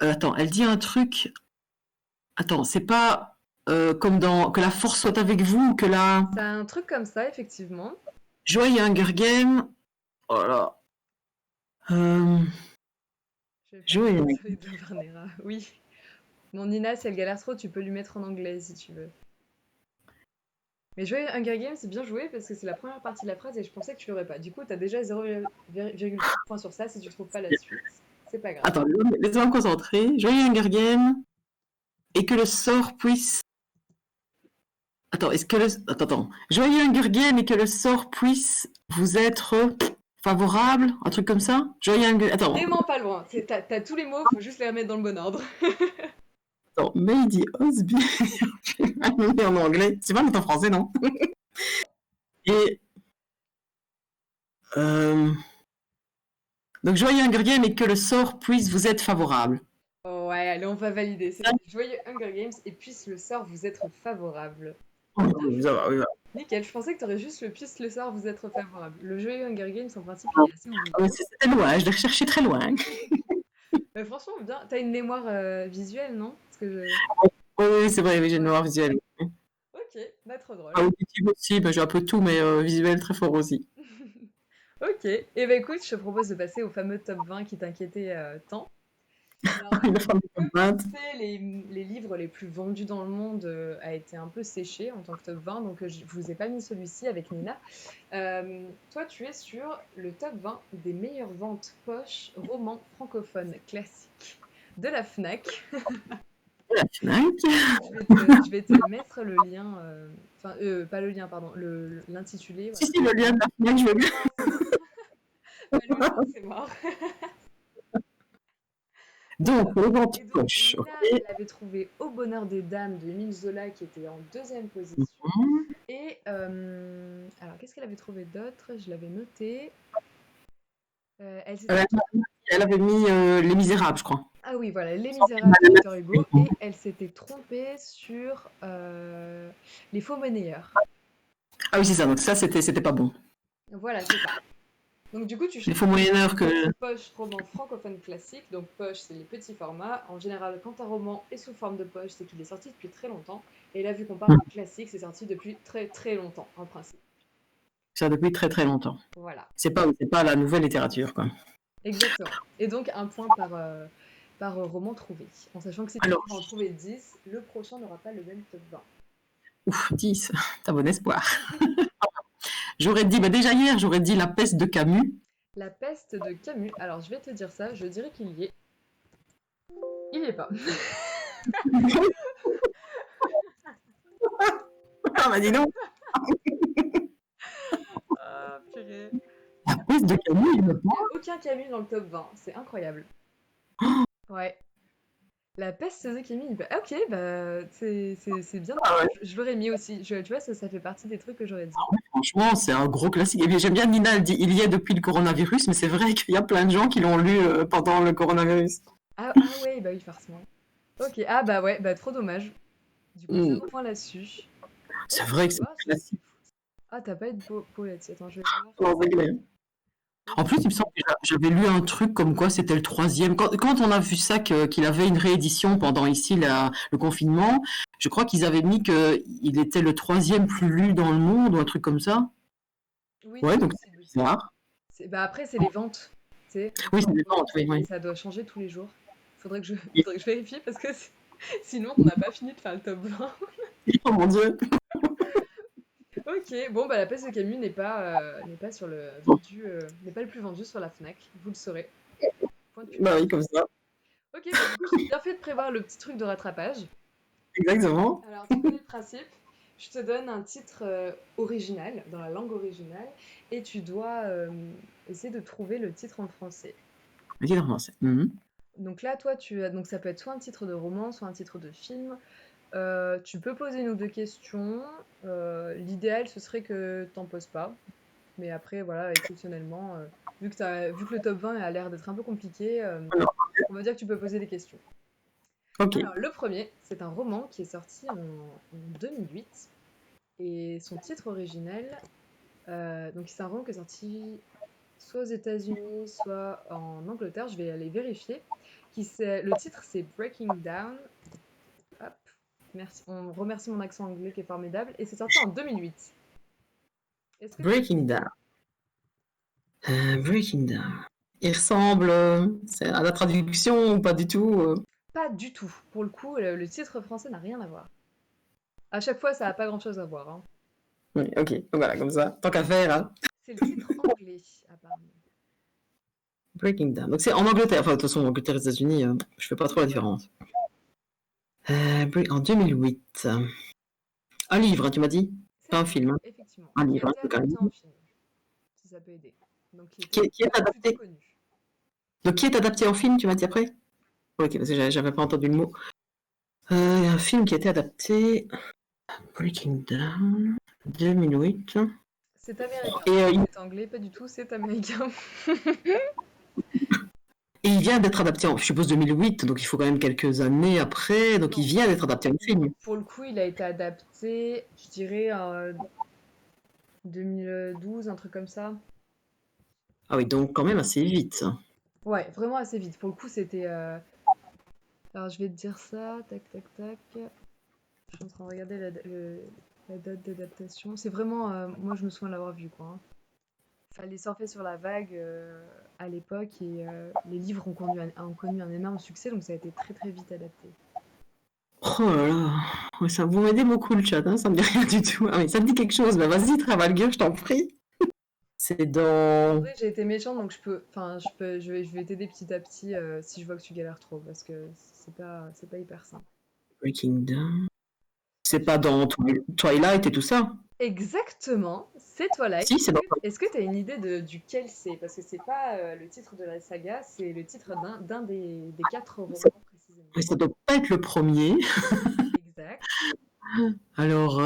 Attends, elle dit un truc. Attends, c'est pas comme dans que la force soit avec vous ou que la. C'est un truc comme ça, effectivement. Joyeux Hunger Game. Voilà. Euh, Je vais faire Joyeux. celui de Varnera. Oui. Non, Nina, si elle galère trop, tu peux lui mettre en anglais si tu veux. Mais jouer Hunger Games, c'est bien joué parce que c'est la première partie de la phrase et je pensais que tu l'aurais pas. Du coup, t'as déjà 0,5 points sur ça si tu trouves pas la suite. C'est pas grave. Attends, laisse-moi me concentrer. Joyeux Hunger Game. Et que le sort puisse. Attends, est-ce que le. Attends. Joyeux Hunger Game et que le sort puisse vous être favorable, un truc comme ça. Joyeux Hunger. Attends. Vraiment pas loin. T'as tous les mots, faut juste les remettre dans le bon ordre. Attends. Lady Osby. En anglais. C'est pas en français, non? Et. euh, Donc, joyeux Hunger Game et que le sort puisse vous être favorable. Oh ouais, allez, on va valider. C'était joyeux Hunger Games et puisse le sort vous être favorable. Oh, Bien ça joué. va, oui, ça va. Nickel, je pensais que t'aurais juste le puisse le sort vous être favorable. Le joyeux Hunger Games, en principe, il est assez Ah, mais oublié. c'était loin, je l'ai recherché très loin. Mais franchement, bien. T'as une mémoire visuelle, non? Parce que Oui, c'est vrai, oui, j'ai une Ouais. mémoire visuelle. Ok, bah trop drôle. Ah, auditive aussi, bah, j'ai un peu tout, mais visuel très fort aussi. Ok, et bah écoute, je te propose de passer au fameux top 20 qui t'inquiétait tant. Alors, Une femme de comme tu 20. le sais, les livres les plus vendus dans le monde a été un peu séché en tant que top 20, donc je vous ai pas mis celui-ci avec Nina. Toi, tu es sur le top 20 des meilleures ventes poche romans francophones classiques de la FNAC. La Fnac. Je vais te mettre le lien, enfin, pas le lien, pardon, l'intitulé, Si, voilà. si, le lien de la Fnac, je veux bien. Non, c'est bon. Bah, le lien, c'est mort. Donc, les ventes Et donc, poche. Nina, Ok. elle avait trouvé Au bonheur des dames de Émile Zola qui était en deuxième position. Et alors, qu'est-ce qu'elle avait trouvé d'autre? Je l'avais noté. Elle s'était... Elle, elle avait mis Les Misérables, je crois. Ah oui, voilà, Les Misérables de Victor Hugo. Et elle s'était trompée sur Les faux monnayeurs. Ah oui, c'est ça, donc ça, c'était pas bon. Voilà, c'est ça. Donc du coup, tu Les cherches faux Moyen-Âge que... poche roman francophone classique. Donc poche, c'est les petits formats. En général, quand un roman est sous forme de poche, c'est qu'il est sorti depuis très longtemps. Et là, vu qu'on parle de classique, c'est sorti depuis très très longtemps, en principe. Ça depuis très très longtemps. Voilà, C'est pas la nouvelle littérature, quoi. exactement. Et donc un point par roman trouvé. En sachant que si tu Alors, en trouver 10, le prochain n'aura pas le même top 20. ouf, 10, t'as bon espoir. J'aurais dit, bah déjà hier, j'aurais dit La peste de Camus. La peste de Camus. Alors je vais te dire ça, je dirais qu'il y est. Il y est pas. Ah bah dis donc, Ah, purée. La peste de Camus, il me Il n'y a aucun Camus dans le top 20, c'est incroyable. Ouais. La peste de Camus, ah, ok, bah c'est bien. Ah ouais. Je l'aurais mis aussi. Tu vois, ça fait partie des trucs que j'aurais dit. Franchement, c'est un gros classique. Et puis j'aime bien Nina, elle dit il y est depuis le coronavirus, mais c'est vrai qu'il y a plein de gens qui l'ont lu pendant le coronavirus. Ah ouais, bah oui, forcément. Ok, ah bah ouais, bah trop dommage. Du coup, Mm. 0 point là-dessus. C'est Ok, vrai que c'est bah, un classique. ah, t'as pas eu de peau là-dessus. Attends, je vais voir. Non, c'est clair. En plus, il me semble que j'avais lu un truc comme quoi c'était le troisième. Quand on a vu ça, qu'il avait une réédition pendant ici le confinement, je crois qu'ils avaient mis qu'il était le troisième plus lu dans le monde ou un truc comme ça. Oui, Ouais, c'est donc possible c'est aussi. bizarre. Bah après, c'est les ventes. Tu sais, Oui, c'est des ventes, oui, et oui. ça doit changer tous les jours. Faudrait que je vérifie parce que sinon, on n'a pas fini de faire le top 20. Oh mon Dieu. Ok, bon, bah la peste de Camus n'est pas sur le vendu, n'est pas le plus vendu sur la Fnac, vous le saurez. Point de Bah culture. oui, comme ça. Ok, bah du coup, j'ai bien fait de prévoir le petit truc de rattrapage. Exactement. Alors, tu connais le principe. Je te donne un titre original, dans la langue originale, et tu dois essayer de trouver le titre en français. Ok, en français. Mhm. Donc là, toi, donc ça peut être soit un titre de roman, soit un titre de film. Tu peux poser une ou deux questions. L'idéal, ce serait que t'en poses pas. Mais après, voilà, exceptionnellement, vu que le top 20 a l'air d'être un peu compliqué, Alors, on va dire que tu peux poser des questions. ok. Alors, le premier, c'est un roman qui est sorti en 2008. Et son titre originel, donc c'est un roman qui est sorti soit aux États-Unis, soit en Angleterre, je vais aller vérifier. Le titre, c'est Breaking Down. Hop, merci. On remercie mon accent anglais qui est formidable. Et c'est sorti en 2008. Est-ce que tu... Breaking Down. Breaking Down. Il ressemble c'est à la traduction ou pas du tout Pas du tout. Pour le coup, le titre français n'a rien à voir. À chaque fois, ça n'a pas grand-chose à voir, hein. Oui, ok. Donc voilà, comme ça. Tant qu'à faire, hein. C'est le titre anglais, apparemment. Breaking Down. Donc c'est en Angleterre. Enfin, de toute façon, Angleterre et États-Unis, je fais pas trop la différence. En 2008. Un livre, tu m'as dit? C'est Pas un un film, livre, hein. effectivement, Un qui a livre, hein, été donc un adapté en livre. film, si ça peut aider. Donc, qui Qui était qui est plutôt adapté. connu. Donc qui est adapté en film, tu m'as dit après? Ok, parce que j'avais pas entendu le mot. Un film qui a été adapté. Breaking Down. 2008. C'est américain. Et, C'est anglais, pas du tout, c'est américain. et il vient d'être adapté en, je suppose, 2008, donc il faut quand même quelques années après, donc il Non. vient d'être adapté en film. Pour le coup, il a été adapté, je dirais, 2012, un truc comme ça. Ah oui, donc quand même assez vite. Ouais, vraiment assez vite. Pour le coup, c'était. Alors, je vais te dire ça. Tac, tac, tac. Je suis en train de regarder la date d'adaptation. C'est vraiment. Moi, je me souviens de l'avoir vu, quoi, hein. Fallait surfer sur la vague à l'époque et les livres ont connu un énorme succès, donc ça a été très très vite adapté. Oh là là, ouais, ça vous m'aidez beaucoup le chat, hein, ça me dit rien du tout. Ah oui, ça te dit quelque chose, bah vas-y, Travalgueur, je t'en prie. C'est En dans vrai, j'ai été méchante, donc je vais t'aider petit à petit si je vois que tu galères trop, parce que c'est pas hyper simple. Breaking Down. C'est pas dans Twilight et tout ça. Exactement, c'est Twilight. Si, c'est dans Twilight. Est-ce que tu as une idée duquel c'est? Parce que c'est pas le titre de la saga, c'est le titre d'un des quatre romans précisément. Mais ça doit pas être le premier. Exact. Alors,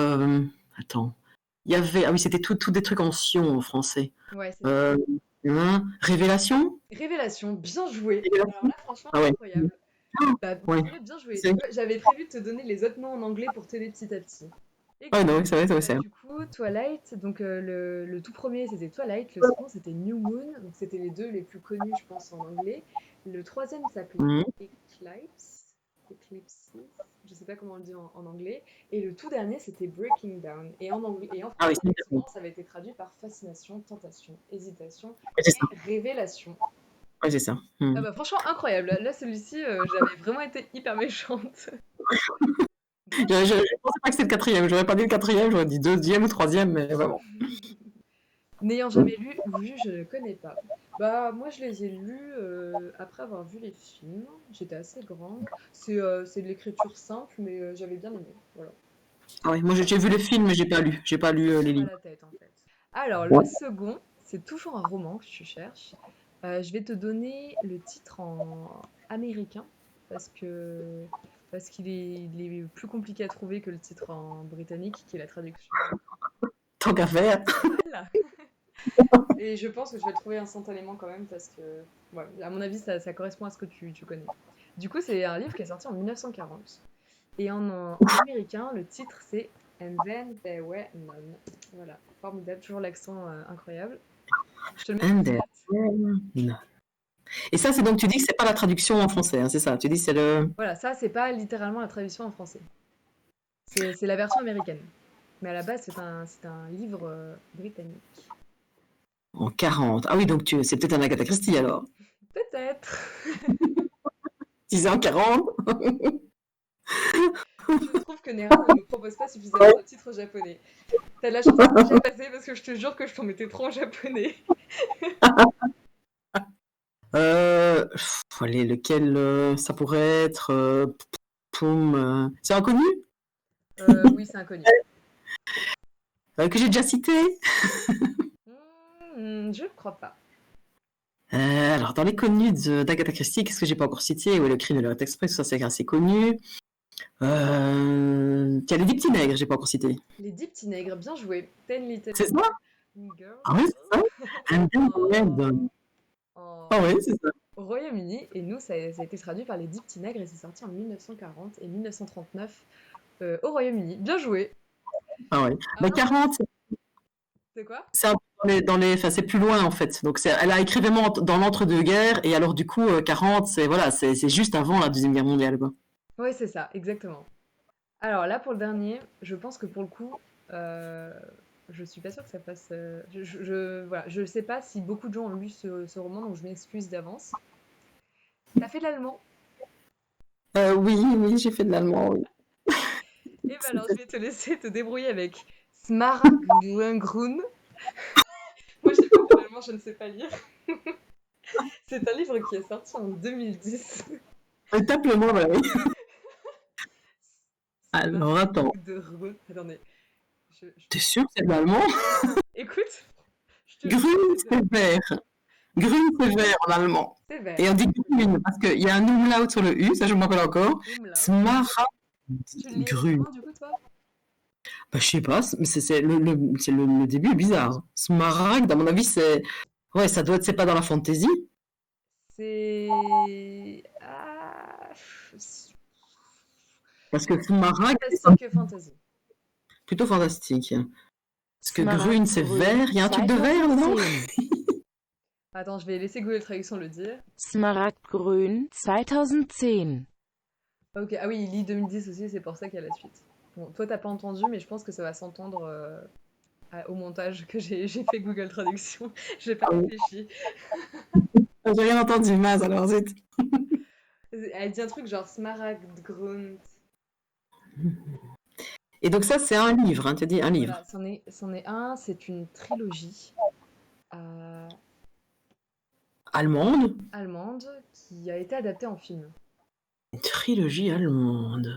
attends. Il y avait, ah oui, c'était tout des trucs en sion en français. Ouais, c'est ça. Euh, Révélation? Révélation, bien joué. Alors Révélation? là, franchement, Ah ouais. incroyable. Bah, Ouais. purée, bien joué. C'est- Tu vois, j'avais prévu de te donner les autres noms en anglais pour t'aider petit à petit. Ah non, c'est vrai, c'est vrai, Du coup, Twilight, donc le tout premier c'était Twilight, le second c'était New Moon, donc c'était les deux les plus connus, je pense, en anglais. Le troisième s'appelait Mhm. Eclipse, Eclipses, je sais pas comment on le dit en anglais. Et le tout dernier c'était Breaking Down. Et en Ah oui, français, c'est bien. effectivement, ça avait été traduit par fascination, tentation, hésitation Ouais, c'est et ça. révélation. Ouais, c'est ça. Ah Mhm. bah franchement incroyable. Là celui-ci, j'avais vraiment été hyper méchante. Bien Je joué. pensais pas que c'était le quatrième. J'aurais pas dit le quatrième, j'aurais dit deuxième ou troisième, mais vraiment. N'ayant jamais vu, je ne connais pas. Bah, moi, je les ai lus après avoir vu les films. J'étais assez grande. C'est de l'écriture simple, mais j'avais bien aimé. Voilà. Ah ouais, moi j'ai vu le film, mais j'ai pas lu. J'ai pas lu les Pas livres. la tête, en fait. Alors, le Ouais. second, c'est toujours un roman que tu cherches. Je vais te donner le titre en américain parce que il est plus compliqué à trouver que le titre en britannique, qui est la traduction. Tant qu'à faire. Voilà. Et je pense que je vais le trouver instantanément quand même parce que, ouais, à mon avis, ça correspond à ce que tu connais. Du coup, c'est un livre qui est sorti en 1940. Et en américain, le titre c'est And Then There Were None. Voilà, formidable, toujours l'accent incroyable. Je te le mets dans And le then- chat. No. Et ça, c'est donc, tu dis que c'est pas la traduction en français, hein, c'est ça? Tu dis que c'est le. Voilà, ça, c'est pas littéralement la traduction en français. C'est la version américaine. Mais à la base, c'est un livre britannique. En 40. Ah oui, donc c'est peut-être un Agatha Christie alors. Peut-être. Si c'est en 40. Je trouve que Nera ne me propose pas suffisamment de titres japonais. T'as de la chance que c'est déjà passé parce que je te jure que je t'en mettais trop en japonais. Allez, lequel ça pourrait être Poum, c'est inconnu Oui, c'est inconnu. que j'ai déjà cité. Je ne crois pas. Alors, dans les connus d'Agatha Christie, qu'est-ce que j'ai pas encore cité? Oui, le Crime de l'Orient Express, ça c'est assez connu. Tiens, les 10 petits nègres, j'ai pas encore cité. Les 10 petits nègres, bien joué. Ten Little C'est ça? Girls Ah oui, c'est ça. And then the red en, dawn. Ah en- oui, c'est ça. au Royaume-Uni. Et nous, ça a été traduit par les 10 petits nègres et c'est sorti en 1940 et 1939 au Royaume-Uni. Bien joué. Ah ouais. Mais Alors, 40, c'est quoi? c'est enfin, c'est plus loin en fait. Donc elle a écrit vraiment dans l'entre-deux-guerres et alors du coup 40, c'est voilà, c'est juste avant la Deuxième Guerre mondiale quoi. Oui, c'est ça, exactement. Alors là, pour le dernier, je pense que pour le coup, euh, je suis pas sûre que ça passe. Voilà, je sais pas si beaucoup de gens ont lu ce roman, donc je m'excuse d'avance. T'as fait de l'allemand? Oui, oui, j'ai fait de l'allemand. Oui. Eh ben alors, je vais te laisser te débrouiller avec Smaragdgrün. Moi, j'ai pas fait d'allemand, je ne sais pas lire. C'est un livre qui est sorti en 2010. Tape-le-moi, voilà. Oui. Alors attends, Smaragdgrün. Attendez. t'es sûr que c'est de l'allemand? Écoute, je te jure Grün, que c'est de c'est l'allemand. vert. Grün, c'est vert en allemand. C'est Et vert. on dit grün parce qu'il y a un umlaut sur le U, ça je me rappelle encore. Umlaut. Smaragd Tu le lis grün. comment, du coup, toi? Bah, je sais pas, le début est bizarre. Smaragd, à mon avis, c'est. Ouais, ça doit être, c'est pas dans la fantaisie. C'est... Ah... Parce que Plus Smaragd, c'est fantastique que fantasy. plutôt fantastique. Parce que grün, c'est Smaragdgrün vert. Il y a un truc de vert dedans? 2010. Attends, je vais laisser Google Traduction le dire. Smaragdgrün 2010. Ok, ah oui, il lit 2010 aussi, c'est pour ça qu'il y a la suite. Bon, toi, t'as pas entendu, mais je pense que ça va s'entendre au montage que j'ai fait Google Traduction. J'ai pas Ah oui. réfléchi. J'ai rien entendu, mince, alors zut. Elle dit un truc genre Smaragdgrün. Et donc ça, c'est un livre, hein, tu as dit un livre. Voilà, c'en est un, c'est une trilogie euh, Allemande? allemande qui a été adaptée en film. Une trilogie allemande.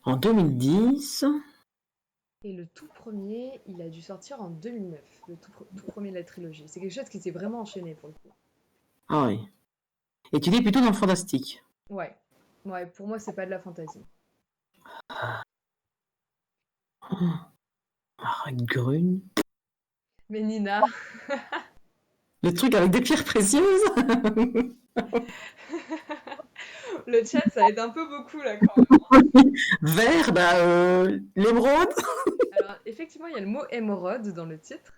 En 2010. Et le tout premier, il a dû sortir en 2009, le tout premier de la trilogie. C'est quelque chose qui s'est vraiment enchaîné pour le coup. Ah oui. Et tu dis plutôt dans le fantastique. Ouais, ouais, pour moi, c'est pas de la fantasy. Grün. Mais Nina, Le truc avec des pierres précieuses. Le chat, ça aide un peu beaucoup là quand même. Vert, l'émeraude. Alors, effectivement, il y a le mot émeraude dans le titre.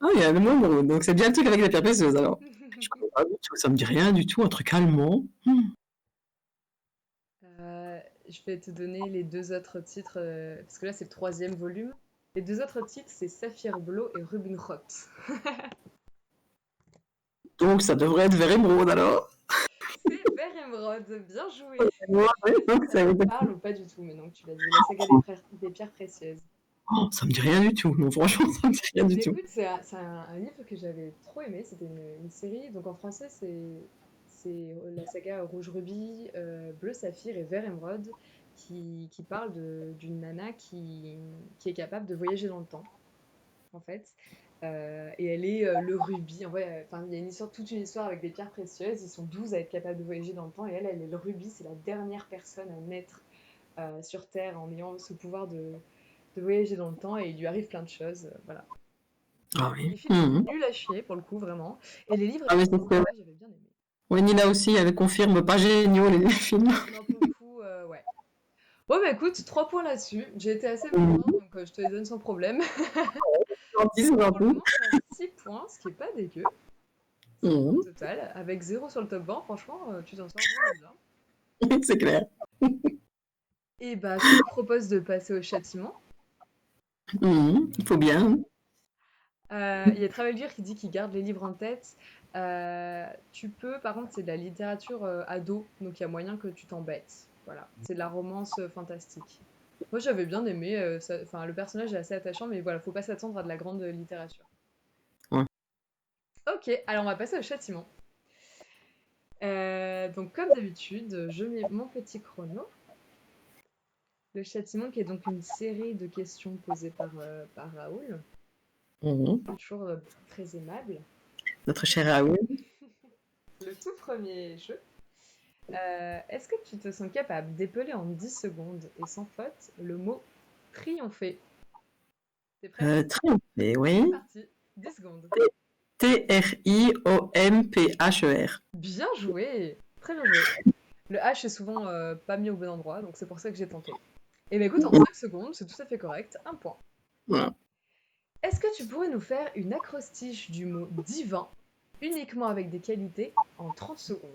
Ah, il y a le mot émeraude, donc c'est bien un truc avec des pierres précieuses alors. Je connais pas du tout, ça me dit rien du tout, un truc allemand. Je vais te donner les deux autres titres, parce que là c'est le troisième volume. Les deux autres titres, c'est Saphir Blau et Rubinrot. Donc ça devrait être vert émeraude alors. C'est Vert Émeraude, bien joué. Ouais, donc Ça ça te parle ou pas du tout, mais non, tu l'as dit, la saga des pierres précieuses. oh, ça me dit rien du tout. Non, franchement, ça me dit rien du Mais tout. écoute, c'est un livre que j'avais trop aimé, c'était une série, donc en français c'est la saga Rouge Rubis, Bleu Saphir et Vert Émeraude qui parle d'une nana qui est capable de voyager dans le temps, en fait. Et elle est le rubis. En vrai, enfin, il y a toute une histoire avec des pierres précieuses. Ils sont 12 à être capables de voyager dans le temps. Et elle est le rubis. C'est la dernière personne à naître sur Terre en ayant ce pouvoir de voyager dans le temps. Et il lui arrive plein de choses. Voilà. Ah Les oui. films sont nuls à chier, pour le coup, vraiment. Et les livres, Ah, mais c'est effectivement, que... j'avais bien aimé. Ouais, Nina aussi, elle confirme pas géniaux les films. Non, pour le coup, ouais. Bon, bah écoute, 3 points là-dessus. J'ai été assez bon, donc je te les donne sans problème. Gentil, c'est Pour le gentil. moment, tu as 6 points, ce qui est pas dégueu. Mhm. Au total, avec 0 sur le top 20, franchement, tu t'en sors vraiment bien. C'est clair. Et bah, je te propose de passer au châtiment. Il faut bien. Il y a Travelgear qui dit qu'il garde les livres en tête. Tu peux, par contre, c'est de la littérature ado, donc il y a moyen que tu t'embêtes. Voilà, c'est de la romance fantastique. Moi, j'avais bien aimé. Enfin, le personnage est assez attachant, mais voilà, faut pas s'attendre à de la grande littérature. Ouais. Ok, alors on va passer au châtiment. Donc, comme d'habitude, je mets mon petit chrono. Le châtiment, qui est donc une série de questions posées par Raoul. Mhm. Toujours très aimable. Notre cher Raoul. Le tout premier jeu. Est-ce que tu te sens capable d'épeler en 10 secondes et sans faute le mot triompher? T'es prêt? Triompher, C'est oui. parti. 10 secondes. Triomper. Bien joué. Très bien joué. Le H est souvent pas mis au bon endroit, donc c'est pour ça que j'ai tenté. Et bah écoute, en 5 secondes, c'est tout à fait correct. Un point. Voilà. Est-ce que tu pourrais nous faire une acrostiche du mot divin, uniquement avec des qualités, en 30 secondes?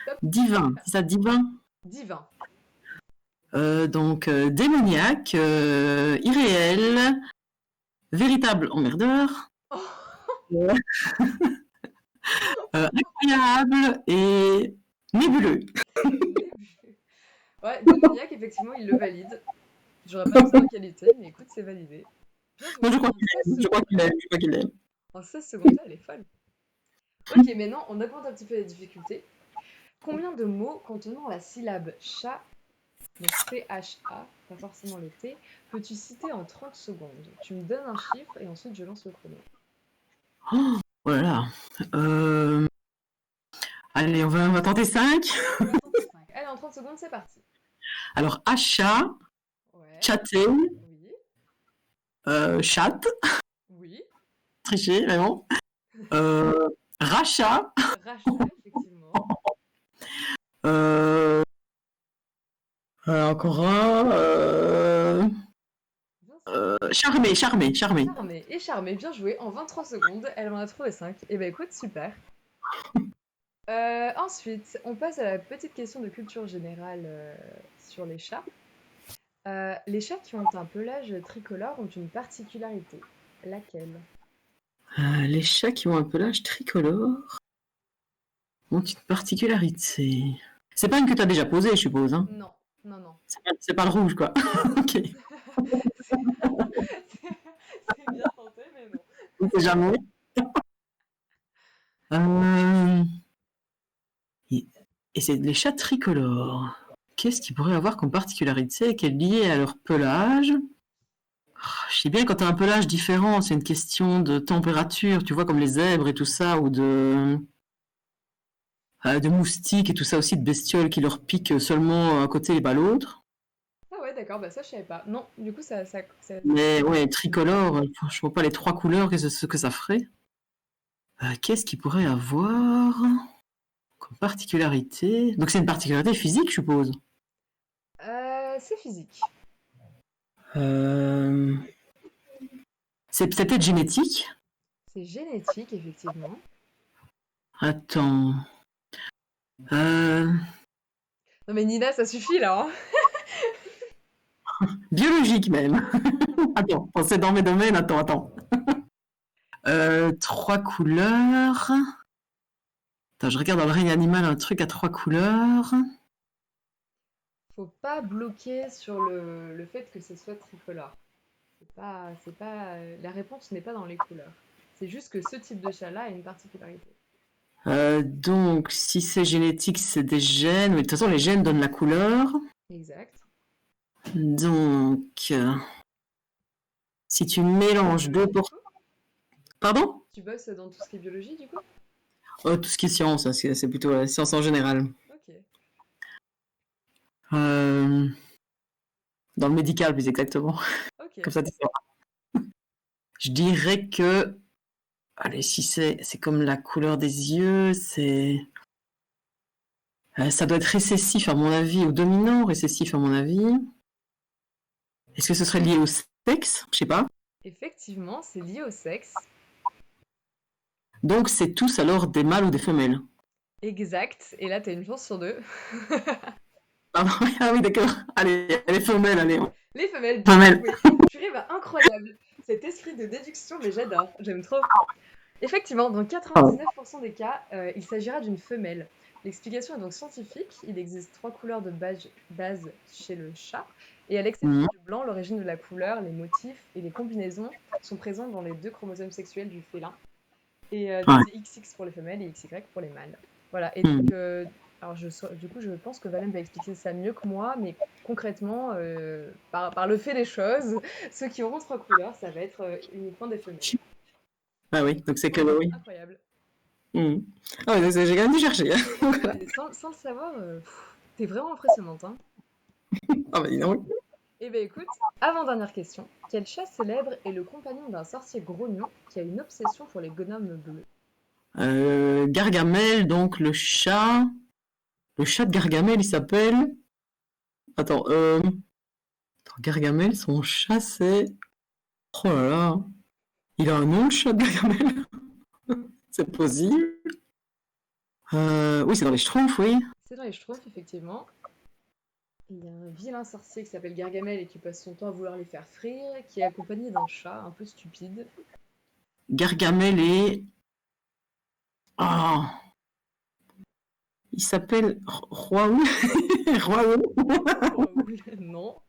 Top. Divin, c'est ça, divin. Divin. Donc, démoniaque, irréel, véritable emmerdeur, Oh, incroyable et nébuleux. ouais, démoniaque, effectivement, il le valide. J'aurais pas mis ça en qualité, mais écoute, c'est validé. Bien joué. Non, je crois En qu'il 16 l'aime, je crois secondes. qu'il l'aime, je crois qu'il l'aime. En 16 secondes, elle est folle. Ok, maintenant, on augmente un petit peu la difficulté. Combien de mots contenant la syllabe chat, donc C-H-A, pas forcément le T, peux-tu citer en 30 secondes? Tu me donnes un chiffre et ensuite je lance le chrono. Oh là là. Allez, on va tenter 5. On va tenter 5. Allez, en 30 secondes, c'est parti. Alors, achat, Ouais. chatter, Oui. chat, Oui. tricher, vraiment. Rachat, Rachat, effectivement. encore un. Bien sûr. Charmé. Charmé et charmé, bien joué. En 23 secondes, elle en a trouvé 5. Et bah écoute, super. Ensuite, on passe à la petite question de culture générale sur les chats. Les chats qui ont un pelage tricolore ont une particularité. Laquelle? Les chats qui ont un pelage tricolore ont une particularité. C'est pas une que tu as déjà posée, je suppose. Hein. Non, non, non. C'est pas le rouge, quoi. Ok. C'est bien tenté, mais non. On sait jamais. Euh, Et c'est les chats tricolores. Qu'est-ce qu'ils pourraient avoir comme particularité qui est liée à leur pelage? Je sais bien, quand tu as un pelage différent, c'est une question de température, tu vois, comme les zèbres et tout ça, ou de moustiques et tout ça aussi, de bestioles qui leur piquent seulement un côté et pas l'autre. Ah ouais, d'accord, bah ça je savais pas. Non, du coup ça... Mais ouais, tricolore, je vois pas les 3 couleurs, ce que ça ferait. Qu'est-ce qu'il pourrait avoir? Comme particularité. Donc c'est une particularité physique, je suppose. C'est physique. Euh, c'est peut-être génétique. C'est génétique, effectivement. Attends. Euh, Non mais Nina, ça suffit là, hein. Biologique même. Attends, c'est dans mes domaines. Attends. Trois couleurs. Attends, je regarde dans le règne animal un truc à trois couleurs. Faut pas bloquer sur le fait que ce soit tricolore. La réponse n'est pas dans les couleurs. C'est juste que ce type de chat-là a une particularité. Donc, si c'est génétique, c'est des gènes. Mais de toute façon, les gènes donnent la couleur. Exact. Donc, si tu mélanges deux pour... Pardon? Tu bosses dans tout ce qui est biologie, du coup? Tout ce qui est science, hein, c'est plutôt la science en général. Ok. Dans le médical, plus exactement. Ok. Comme ça, tu sais. Je dirais que... Allez, si c'est comme la couleur des yeux, c'est... ça doit être récessif à mon avis, ou dominant, récessif à mon avis. Est-ce que ce serait lié au sexe? Je sais pas. Effectivement, c'est lié au sexe. Donc c'est tous alors des mâles ou des femelles. Exact. Et là, t'as une chance sur deux. Pardon. Ah oui, d'accord. Allez, les femelles, allez. Les femelles. Femelles. Oui. Purée, bah, incroyable. Cet esprit de déduction, mais j'adore. J'aime trop. Effectivement, dans 99% des cas, il s'agira d'une femelle. L'explication est donc scientifique. Il existe 3 couleurs de base chez le chat. Et à l'exception du blanc, l'origine de la couleur, les motifs et les combinaisons sont présents dans les 2 chromosomes sexuels du félin. Et donc c'est XX pour les femelles et XY pour les mâles. Voilà. Et donc, alors du coup, je pense que Valem va expliquer ça mieux que moi, mais concrètement, par le fait des choses, ceux qui auront 3 couleurs, ça va être uniquement des femelles. Ah oui, donc c'est que oui. Incroyable. Ah oui, j'ai quand même dû chercher. Voilà. Sans le savoir, t'es vraiment impressionnante, hein. Ah bah dis donc. Eh ben écoute, avant-dernière question. Quel chat célèbre est le compagnon d'un sorcier grognon qui a une obsession pour les gonomes bleus? Gargamel, donc le chat. Le chat de Gargamel, il s'appelle. Attends, Gargamel, son chat, c'est. Oh là là. Il a un nom, le chat de Gargamel? C'est possible. Oui, c'est dans les Schtroumpfs, oui. C'est dans les Schtroumpfs, effectivement. Il y a un vilain sorcier qui s'appelle Gargamel et qui passe son temps à vouloir les faire frire, qui est accompagné d'un chat un peu stupide. Gargamel est. Ah. Il s'appelle Raoul. Raoul. Non.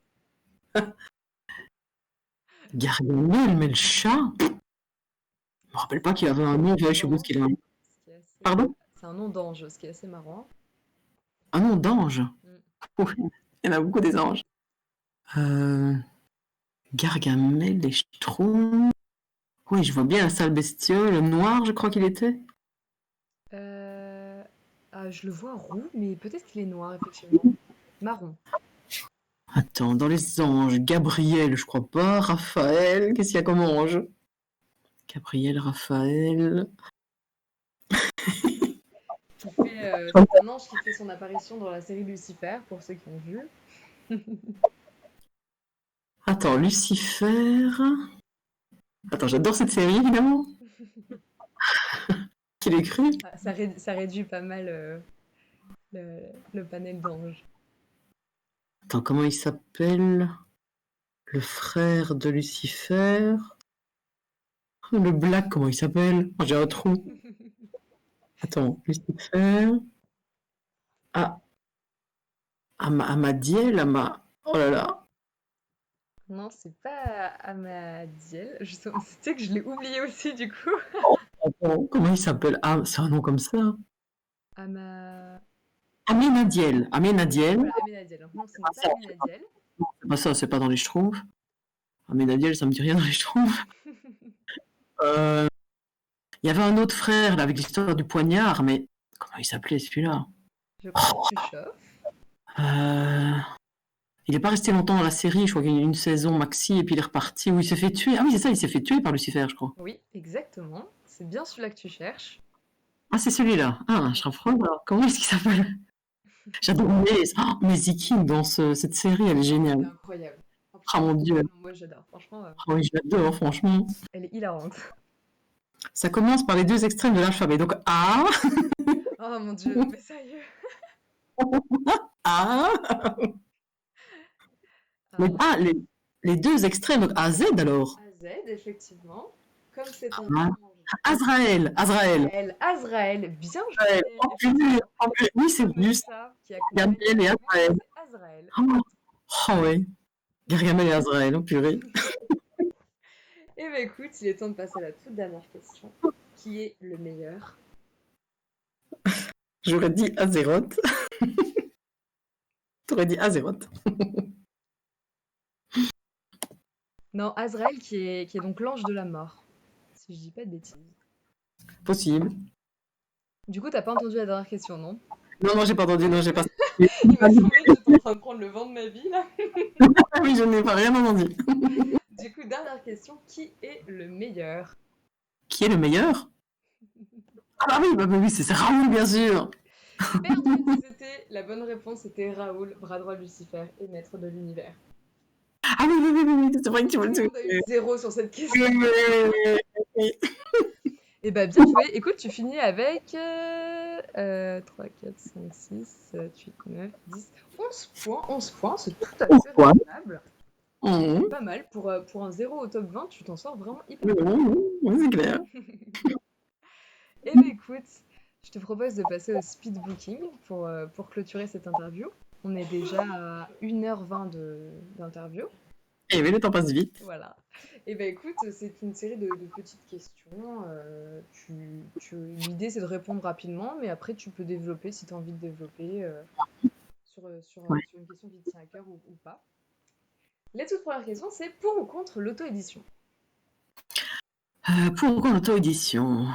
Gargamel, mais le chat. Je me rappelle pas qu'il avait un nom, je suppose qu'il a un. Pardon? C'est un nom d'ange, ce qui est assez marrant. Un nom d'ange? Oui, il y en a beaucoup des anges. Gargamel, les Schtroumpfs. Oui, je vois bien la sale bestiole, noir, je crois qu'il était. Je le vois roux, mais peut-être qu'il est noir, effectivement. Marron. Attends, dans les anges, Gabriel, je crois pas. Raphaël, qu'est-ce qu'il y a comme ange? Gabriel, Raphaël. C'est un ange qui fait son apparition dans la série Lucifer, pour ceux qui ont vu. Attends, Lucifer. Attends, j'adore cette série, évidemment. Qui l'ait cru? Ça réduit pas mal le panel d'anges. Attends, comment il s'appelle? Le frère de Lucifer. Le Black, comment il s'appelle? Oh, j'ai un trou. Attends, Lucifer. Amadiel, Oh là là. Non, c'est pas Amadiel. Tu sais que je l'ai oublié aussi, du coup. Attends, comment il s'appelle? Ah, c'est un nom comme ça. Aménadiel. Aménadiel. Voilà, Aménadiel. Non, c'est pas Aménadiel. C'est pas ça, c'est pas dans les Schtroumpfs. Aménadiel, ça me dit rien dans les Schtroumpfs. Il y avait un autre frère là, avec l'histoire du poignard, mais comment il s'appelait celui-là? Je crois que tu chauffes. Il n'est pas resté longtemps dans la série, je crois qu'il y a eu une saison maxi, et puis il est reparti, où il s'est fait tuer. Ah oui, c'est ça, il s'est fait tuer par Lucifer, je crois. Oui, exactement. C'est bien celui-là que tu cherches. Ah, c'est celui-là. Ah, je reprends. Alors, comment est-ce qu'il s'appelle? J'adore mais Ziki dans cette série, elle est C'est géniale. incroyable. En plus, Ah mon Dieu. moi j'adore, franchement, Ah oui, je l'adore, franchement. elle est hilarante. Ça commence par les deux extrêmes de l'alphabet. Donc A, Oh mon dieu, non mais sérieux. A, Ah, les deux extrêmes, donc A, Z alors. A Z, effectivement. Comme c'est un Ah, mélange. Azraël, Azraël. Azraël, bien Azraël. joué. Oh, Effectivement, oui, c'est comme juste. ça, qui accompagne Gabriel et Azraël. c'est Azraël. Oh, oh ouais. Gargamel et Azraël, oh purée. Et bah écoute, il est temps de passer à la toute dernière question. Qui est le meilleur? J'aurais dit Azeroth. T'aurais dit Azeroth. Non, Azraël qui est donc l'ange de la mort. Si je dis pas de bêtises. Possible. Du coup, t'as pas entendu la dernière question, non? Non, non, j'ai pas entendu, non, j'ai pas. Il m'a semblé que j'étais en train de prendre le vent de ma vie là. Ah oui, je n'ai pas rien entendu. Du coup, dernière question, qui est le meilleur? Qui est le meilleur? Ah bah oui, oui, c'est Raoul, bien sûr. Perdu, c'était la bonne réponse, c'était Raoul, bras droit de Lucifer et maître de l'univers. Ah oui, oui, oui, oui, oui, c'est vrai que tu Tout me le le monde a eu 0 sur cette question. Oui, oui, oui, oui, oui. Et bah bien joué. Écoute, tu finis avec 3, 4, 5, 6, 7, 8, 9, 10, 11 points. 11 points, c'est tout à fait Pourquoi? raisonnable. Mmh. Pas mal. Pour un 0 au top 20, tu t'en sors vraiment hyper Oui, bien. oui, oui, c'est clair. Et bah écoute, je te propose de passer au speed booking pour clôturer cette interview. On est déjà à 1h20 d'interview. Et oui, le temps passe vite. Voilà. Et ben écoute, c'est une série de petites questions. L'idée, c'est de répondre rapidement, mais après, tu peux développer si tu as envie de développer Ouais. sur une question qui te tient à cœur ou pas. La toute première question, c'est pour ou contre l'auto-édition? Pour l'auto-édition,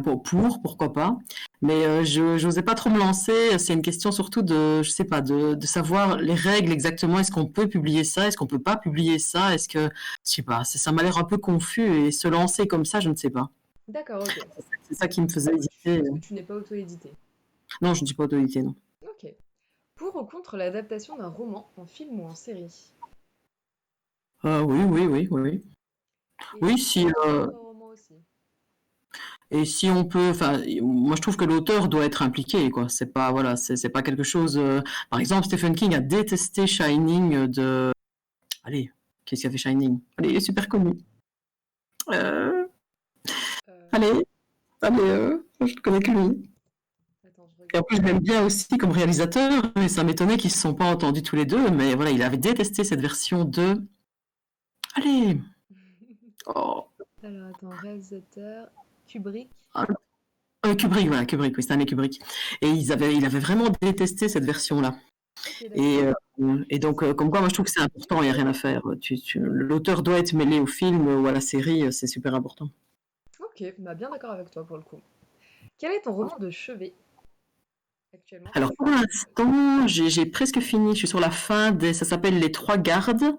bon, pourquoi pas. Mais je n'osais pas trop me lancer. C'est une question surtout je sais pas, de savoir les règles exactement. Est-ce qu'on peut publier ça? Est-ce qu'on peut pas publier ça? Est-ce que, je sais pas, ça m'a l'air un peu confus et se lancer comme ça, je ne sais pas. D'accord, ok. C'est ça qui me faisait Je hésiter. suppose que tu n'es pas auto-édité. Non, je ne dis pas auto-édité, non. Ok. Pour ou contre l'adaptation d'un roman en film ou en série? Oui, oui, oui, oui. Et Oui, pour un roman aussi. et si on peut, enfin, moi je trouve que l'auteur doit être impliqué, quoi. C'est pas, voilà, c'est pas quelque chose. Par exemple, Stephen King a détesté Shining allez, qu'est-ce qu'il a fait Shining? Allez, il est super connu. Euh, Euh, allez, je ne connais que lui. Attends, je Et en regarde. plus, je l'aime bien aussi comme réalisateur, et ça m'étonnait qu'ils ne se sont pas entendus tous les deux, mais voilà, il avait détesté cette version de. Allez! Oh, Alors, attends, réalisateur, Kubrick. ah, Kubrick, voilà, Kubrick, oui, Stanley Kubrick. Et il avait vraiment détesté cette version-là. Ok, d'accord. Et donc, comme quoi, moi je trouve que c'est important, il n'y a rien à faire. L'auteur doit être mêlé au film ou à la série, c'est super important. Ok, bah bien d'accord avec toi pour le coup. Quel est ton roman de chevet actuellement que Alors tu pour lis? l'instant, j'ai presque fini, je suis sur la fin, ça s'appelle Les Trois Gardes.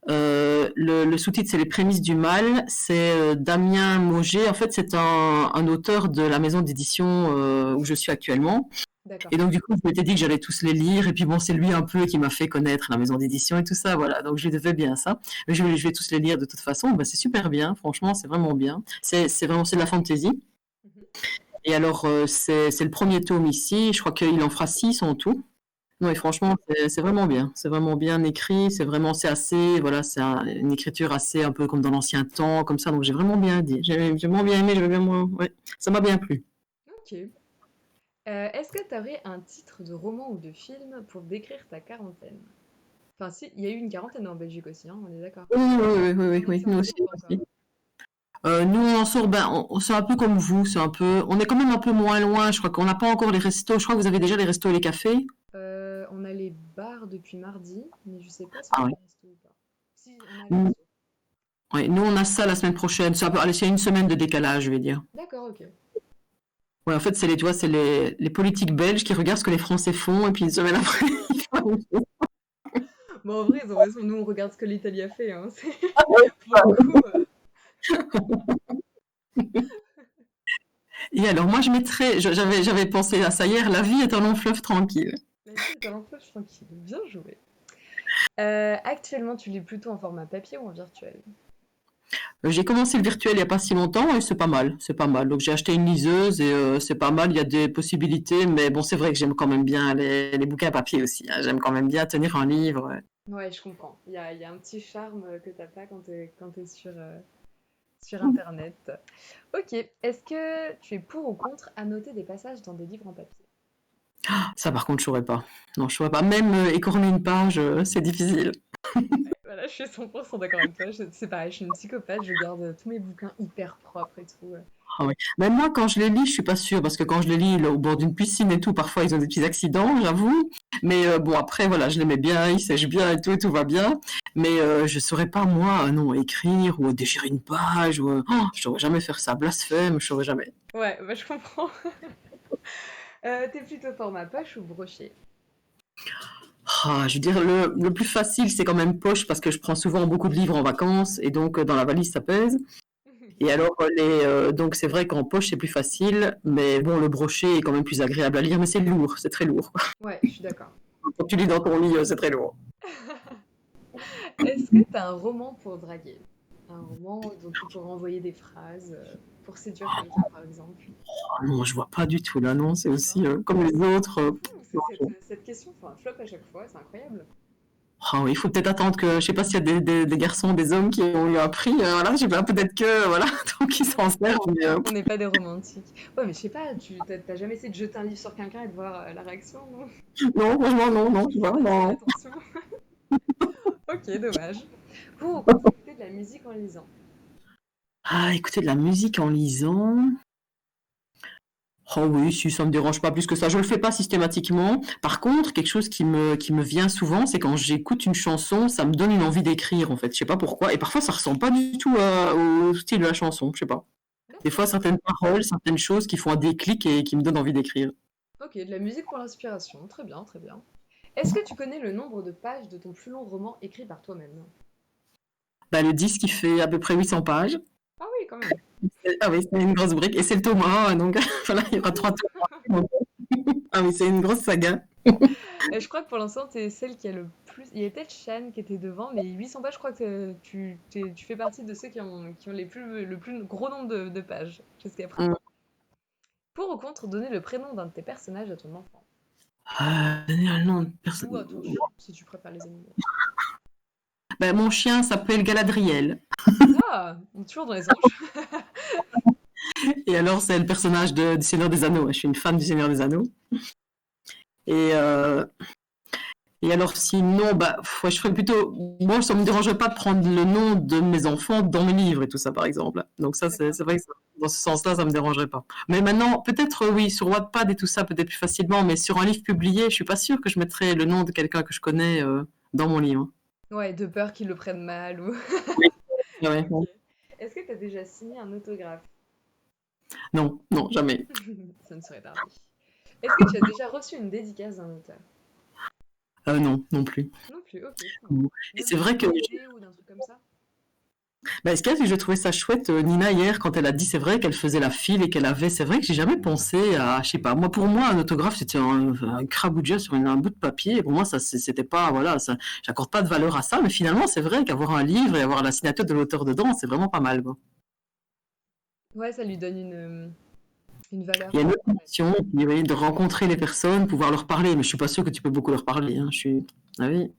Le sous-titre, c'est Les Prémices du Mal. C'est Damien Mauger. En fait, c'est un auteur de la maison d'édition où je suis actuellement. D'accord. Et donc, du coup, je m'étais dit que j'allais tous les lire. Et puis, bon, c'est lui un peu qui m'a fait connaître la maison d'édition et tout ça. Voilà. Donc, je devais bien ça. Mais je vais tous les lire de toute façon. Bah, c'est super bien. Franchement, c'est vraiment bien. C'est vraiment, c'est de la fantasy. Mhm. Et alors, c'est le premier tome ici. Je crois qu'il en fera 6 en tout. Non, et franchement, c'est vraiment bien. C'est vraiment bien écrit. C'est assez, voilà, une écriture assez un peu comme dans l'ancien temps, comme ça. Donc, j'ai vraiment bien dit. J'ai vraiment bien aimé. Ouais, ça m'a bien plu. Ok. Est-ce que tu aurais un titre de roman ou de film pour décrire ta quarantaine? Enfin, si, il y a eu une quarantaine en Belgique aussi, hein, on est d'accord. Oui, oui, oui, oui, oui, Vous en êtes oui. Nous sortis aussi, ou pas nous encore? aussi. Nous, on en sort, ben, c'est un peu comme vous. On est quand même un peu moins loin. Je crois qu'on n'a pas encore les restos. Je crois que vous avez déjà les restos et les cafés. On a les bars depuis mardi, mais je sais pas si on Ah a oui. les restos ou pas. Si, on a les restos. Ouais, nous, on a ça la semaine prochaine. Allez, c'est une semaine de décalage, je vais dire. D'accord, ok. Ouais, en fait, tu vois, c'est les politiques belges qui regardent ce que les Français font et puis une semaine après, ils font la même chose. Bon, en vrai, ils ont raison, nous on regarde ce que l'Italie a fait, hein. Pour le coup. Et alors, moi, j'avais pensé à ça hier, la vie est un long fleuve tranquille. La vie est un long fleuve tranquille. Bien joué. Actuellement, tu lis plutôt en format papier ou en virtuel? J'ai commencé le virtuel il n'y a pas si longtemps et c'est pas mal, c'est pas mal. Donc j'ai acheté une liseuse et c'est pas mal, il y a des possibilités, mais bon, c'est vrai que j'aime quand même bien les bouquins papier aussi, hein. J'aime quand même bien tenir un livre. Ouais. Ouais, je comprends. Il y a un petit charme que t'as pas quand t'es sur Internet. Ok. Est-ce que tu es pour ou contre annoter des passages dans des livres en papier? Ça, par contre, je saurais pas. Non, je saurais pas. Même écorner une page, c'est difficile. Voilà, je suis 100% d'accord avec toi. C'est pareil, je suis une psychopathe. Je garde tous mes bouquins hyper propres et tout. Ah ouais. Même moi, quand je les lis, je suis pas sûre, parce que quand je les lis là, au bord d'une piscine et tout, parfois ils ont des petits accidents, j'avoue. Mais bon, après, voilà, je les mets bien, ils sèchent bien et tout va bien. Mais je saurais pas, moi, non, écrire ou déchirer une page. Je saurais jamais faire ça. Blasphème, je saurais jamais. Ouais, bah, je comprends. T'es plutôt format poche ou broché? Ah, je veux dire, le plus facile, c'est quand même poche, parce que je prends souvent beaucoup de livres en vacances, et donc dans la valise, ça pèse. Et alors, donc c'est vrai qu'en poche, c'est plus facile, mais bon, le brochet est quand même plus agréable à lire, mais c'est lourd, c'est très lourd. Ouais, je suis d'accord. Quand tu lis dans ton lit, c'est très lourd. Est-ce que t'as un roman pour draguer? Un roman dont tu pourrais envoyer des phrases pour séduire quelqu'un, par exemple? Ah non, je vois pas du tout là, non, c'est Non? aussi comme les autres. Fou, cette question fait un flop à chaque fois, c'est incroyable. Ah oui, il faut peut-être attendre que, je sais pas s'il y a des garçons, des hommes qui ont eu un prix, voilà, je sais pas, peut-être que, voilà, donc ils s'en servent, mais On n'est pas des romantiques. Ouais, mais je sais pas, t'as jamais essayé de jeter un livre sur quelqu'un et de voir la réaction, non? non, franchement, non, non, tu vois, Fais non. attention. Ok, dommage. Pour ou contre écouter de la musique en lisant? Ah, écouter de la musique en lisant. Oh oui, si ça me dérange pas plus que ça. Je le fais pas systématiquement. Par contre, quelque chose qui me vient souvent, c'est quand j'écoute une chanson, ça me donne une envie d'écrire, en fait. Je sais pas pourquoi. Et parfois, ça ressemble pas du tout au style de la chanson. Je sais pas. Des fois, D'accord. certaines paroles, certaines choses qui font un déclic et qui me donnent envie d'écrire. Ok, de la musique pour l'inspiration. Très bien, très bien. Est-ce que tu connais le nombre de pages de ton plus long roman écrit par toi-même? Bah, le disque, il fait à peu près 800 pages. Ah oui, quand même. Ah oui, c'est une grosse brique. Et c'est le tome 1, donc voilà, il y aura 3 tomes. Ah oui, c'est une grosse saga. Je crois que pour l'instant, t'es celle qui a le plus. Il y a peut-être Shan qui était devant, mais 800 pages, je crois que tu fais partie de ceux qui ont le plus gros nombre de pages jusqu'à présent. Hum. Pour ou contre donner le prénom d'un de tes personnages à ton enfant? Donner un nom de Ou à personne. ton chien, si tu préfères les animaux. Bah, mon chien s'appelle Galadriel. Ah, on est toujours dans les anges. Et alors, c'est le personnage du Seigneur des Anneaux. Je suis une fan du Seigneur des Anneaux. Et, euh, et alors, sinon, bah, ouais, je ferais plutôt. Moi, ça me dérangerait pas de prendre le nom de mes enfants dans mes livres et tout ça, par exemple. Donc, ça, c'est D'accord. c'est vrai que dans ce sens-là, ça me dérangerait pas. Mais maintenant, peut-être, oui, sur Wattpad et tout ça, peut-être plus facilement, mais sur un livre publié, je suis pas sûre que je mettrais le nom de quelqu'un que je connais dans mon livre. Ouais, de peur qu'ils le prennent mal ou. Oui. Ouais, Ok. Est-ce que tu as déjà signé un autographe? non, non, jamais. Ça ne serait tarder. Est-ce que tu as déjà reçu une dédicace d'un auteur? Non, non plus. Non plus, ok. Et Même c'est pas vrai que d'une BD ou d'un truc comme ça? bah, ce qu'il y a, c'est que j'ai trouvé ça chouette, Nina, hier, quand elle a dit, c'est vrai qu'elle faisait la file et qu'elle avait, c'est vrai que j'ai jamais pensé à, je sais pas, moi, pour moi, un autographe, c'était un crabouja sur un bout de papier. Et pour moi, ça, c'était pas, voilà, ça, j'accorde pas de valeur à ça, mais finalement, c'est vrai qu'avoir un livre et avoir la signature de l'auteur dedans, c'est vraiment pas mal, quoi. Ouais, ça lui donne une valeur. Il y a une autre Ouais. option, puis, oui, de rencontrer les personnes, pouvoir leur parler, mais je suis pas sûre que tu peux beaucoup leur parler, hein, ah oui.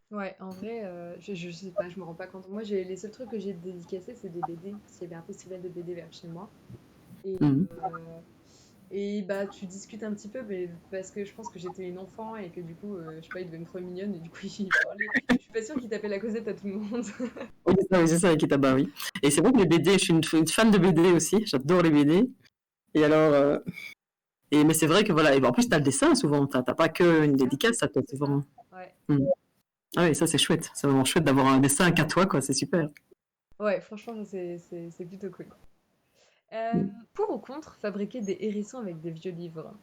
Ouais, en vrai, je sais pas, je me rends pas compte. Moi, les seuls trucs que j'ai dédicacés, c'est des BD, parce qu'il y avait un festival de BD vers chez moi. Et, Mhm. et bah, tu discutes un petit peu, mais parce que je pense que j'étais une enfant et que du coup, je sais pas, il devait me trouver mignonne et du coup, il parlait. Je suis pas sûre qu'il tapait la causette à tout le monde. Oui, c'est ça, avec Kitaba, oui. Et c'est vrai que les BD, je suis une fan de BD aussi, j'adore les BD. Et alors, mais c'est vrai que voilà, et ben, en plus, tu as le dessin souvent, t'as pas que une C'est ça, dédicace, ça peut être c'est ça. souvent. Ouais. Mm. Ah oui, ça c'est chouette, c'est vraiment chouette d'avoir un dessin qu'à toi, quoi, c'est super. Ouais, franchement, ça, c'est plutôt cool. Mm. Pour ou contre fabriquer des hérissons avec des vieux livres?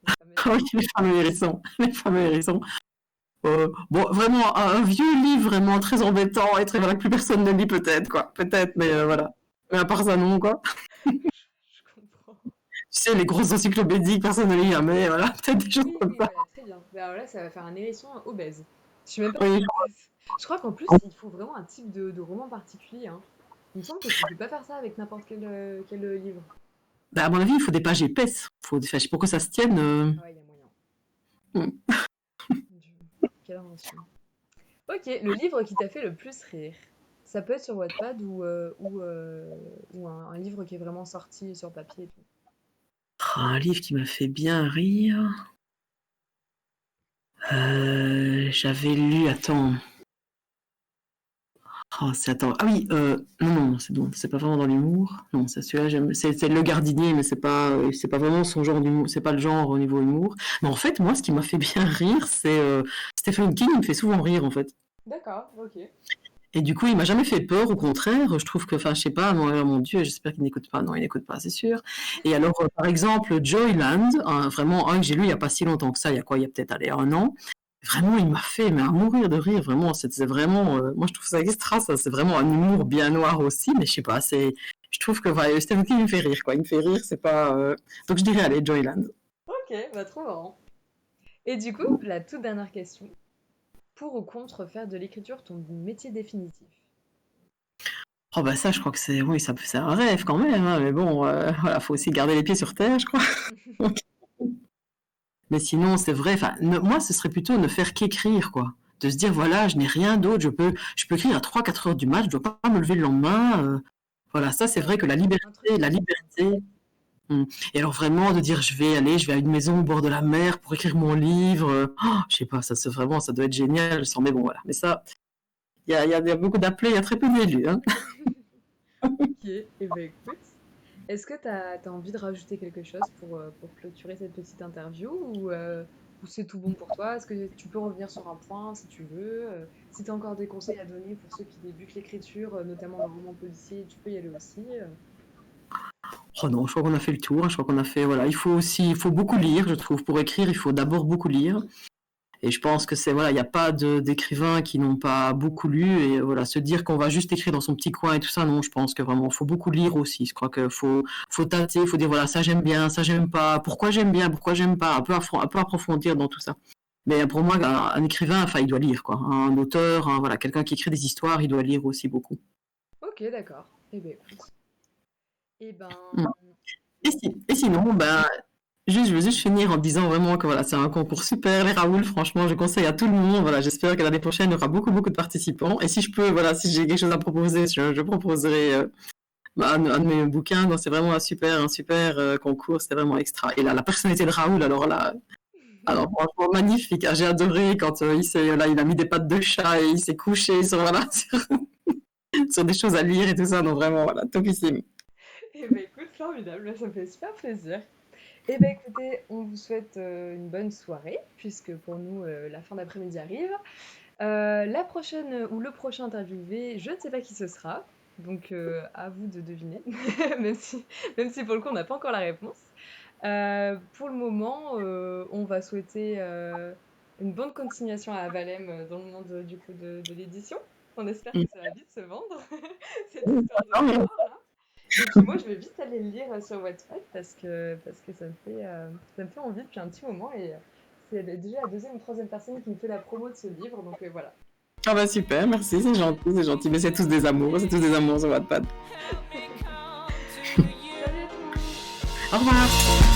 Les fameux Ah oui, les fameux hérissons, les fameux hérissons. Bon, vraiment, un vieux livre vraiment très embêtant et très voilà, que plus personne ne lit peut-être, quoi, peut-être, mais voilà. Mais à part ça, non, quoi. Je comprends. sais, les grosses encyclopédies que personne ne lit jamais, voilà, peut-être des choses Oui, comme oui, ça. voilà, très bien. Bah, alors là, ça va faire un hérisson obèse. Je suis même pas Oui. obèse. Je crois qu'en plus, il faut vraiment un type de roman particulier, hein. Il me semble que tu peux pas faire ça avec n'importe quel livre. Bah, à mon avis, il faut des pages épaisses. Enfin, je sais pas pourquoi ça se tienne. Ah ouais, il y a moyen. Mm. Mon Dieu, quelle invention. Ok, le livre qui t'a fait le plus rire. Ça peut être sur Wattpad ou un livre qui est vraiment sorti sur papier et tout. Un livre qui m'a fait bien rire. J'avais lu, attends. Attends. Ah oui, non, c'est bon, c'est pas vraiment dans l'humour. Non, c'est celui-là, c'est Le Gardinier, mais c'est pas vraiment son genre d'humour, c'est pas le genre au niveau humour. Mais en fait, moi, ce qui m'a fait bien rire, c'est Stephen King, il me fait souvent rire, en fait. D'accord, ok. Et du coup, il m'a jamais fait peur, au contraire. Je trouve que, enfin, je sais pas, mon Dieu, j'espère qu'il n'écoute pas. Non, il n'écoute pas, c'est sûr. Et alors, par exemple, Joyland, vraiment un que j'ai lu il y a pas si longtemps que ça, il y a quoi, il y a peut-être allez, 1 an. Vraiment, il m'a fait mais à mourir de rire. Vraiment, c'est vraiment, moi je trouve ça extra. Ça, c'est vraiment un humour bien noir aussi, mais je sais pas. Je trouve que voilà, Stephen King il me fait rire, quoi. Il me fait rire, c'est pas. Donc je dirais allez, Joyland. Ok, bah trop marrant. Et du coup, la toute dernière question. Pour ou contre faire de l'écriture ton métier définitif? Oh bah ça, je crois que oui, c'est un rêve quand même, hein, mais bon, voilà, faut aussi garder les pieds sur terre, je crois. Mais sinon, c'est vrai. Enfin, moi, ce serait plutôt ne faire qu'écrire, quoi. De se dire voilà, je n'ai rien d'autre. Je peux écrire à 3-4 heures du mat. Je dois pas me lever le lendemain. Voilà, ça, c'est vrai que la Un truc liberté, la qui liberté. Et alors vraiment de dire je vais à une maison au bord de la mer pour écrire mon livre. Je sais pas, ça c'est vraiment, ça doit être génial. Mais bon, voilà. Mais ça, il y a beaucoup d'appelés, il y a très peu d'élus, hein. Ok, et ben écoute, est-ce que t'as envie de rajouter quelque chose pour clôturer cette petite interview ou c'est tout bon pour toi? Est-ce que tu peux revenir sur un point si tu veux? Si t'as encore des conseils à donner pour ceux qui débutent l'écriture, notamment dans le roman policier, tu peux y aller aussi. Oh non, je crois qu'on a fait le tour. Je crois qu'on a fait, voilà. Il faut beaucoup lire, je trouve. Pour écrire, il faut d'abord beaucoup lire. Et je pense que voilà, il n'y a pas d'écrivains qui n'ont pas beaucoup lu. Et voilà, se dire qu'on va juste écrire dans son petit coin et tout ça, non, je pense que vraiment, il faut beaucoup lire aussi. Je crois qu'il faut tâter, il faut dire, voilà, ça j'aime bien, ça j'aime pas, pourquoi j'aime bien, pourquoi j'aime pas, un peu approfondir dans tout ça. Mais pour moi, un écrivain, enfin, il doit lire, quoi. Un auteur, voilà, quelqu'un qui écrit des histoires, il doit lire aussi beaucoup. Ok, d'accord. Eh ben écoute. Eh ben, Mm. Et sinon, ben, je veux juste finir en disant vraiment que voilà, c'est un concours super, les Raoul, franchement, je conseille à tout le monde. Voilà, j'espère que l'année prochaine, il y aura beaucoup, beaucoup de participants. Et si je peux, voilà, si j'ai quelque chose à proposer, je proposerai un de mes bouquins. Donc, c'est vraiment un super concours, c'était vraiment extra. Et là, la personnalité de Raoul, alors franchement, magnifique. J'ai adoré quand il a mis des pattes de chat et il s'est couché voilà, sur des choses à lire et tout ça. Donc, vraiment, voilà, topissime. eh ben écoute, formidable, ça me fait super plaisir. Eh ben écoutez, on vous souhaite une bonne soirée, puisque pour nous, la fin d'après-midi arrive. La prochaine ou le prochain interviewé, je ne sais pas qui ce sera, donc à vous de deviner, même si pour le coup on n'a pas encore la réponse. Pour le moment, on va souhaiter une bonne continuation à Avalem dans le monde du coup de l'édition. On espère que ça va vite se vendre, cette histoire de mémoire là. Et puis moi, je vais vite aller le lire sur Wattpad parce que ça me fait envie depuis un petit moment et c'est déjà la deuxième ou troisième personne qui me fait la promo de ce livre, donc voilà. Ah bah super, merci, c'est gentil, c'est gentil. Mais c'est tous des amours sur Wattpad. Salut à tous! Au revoir.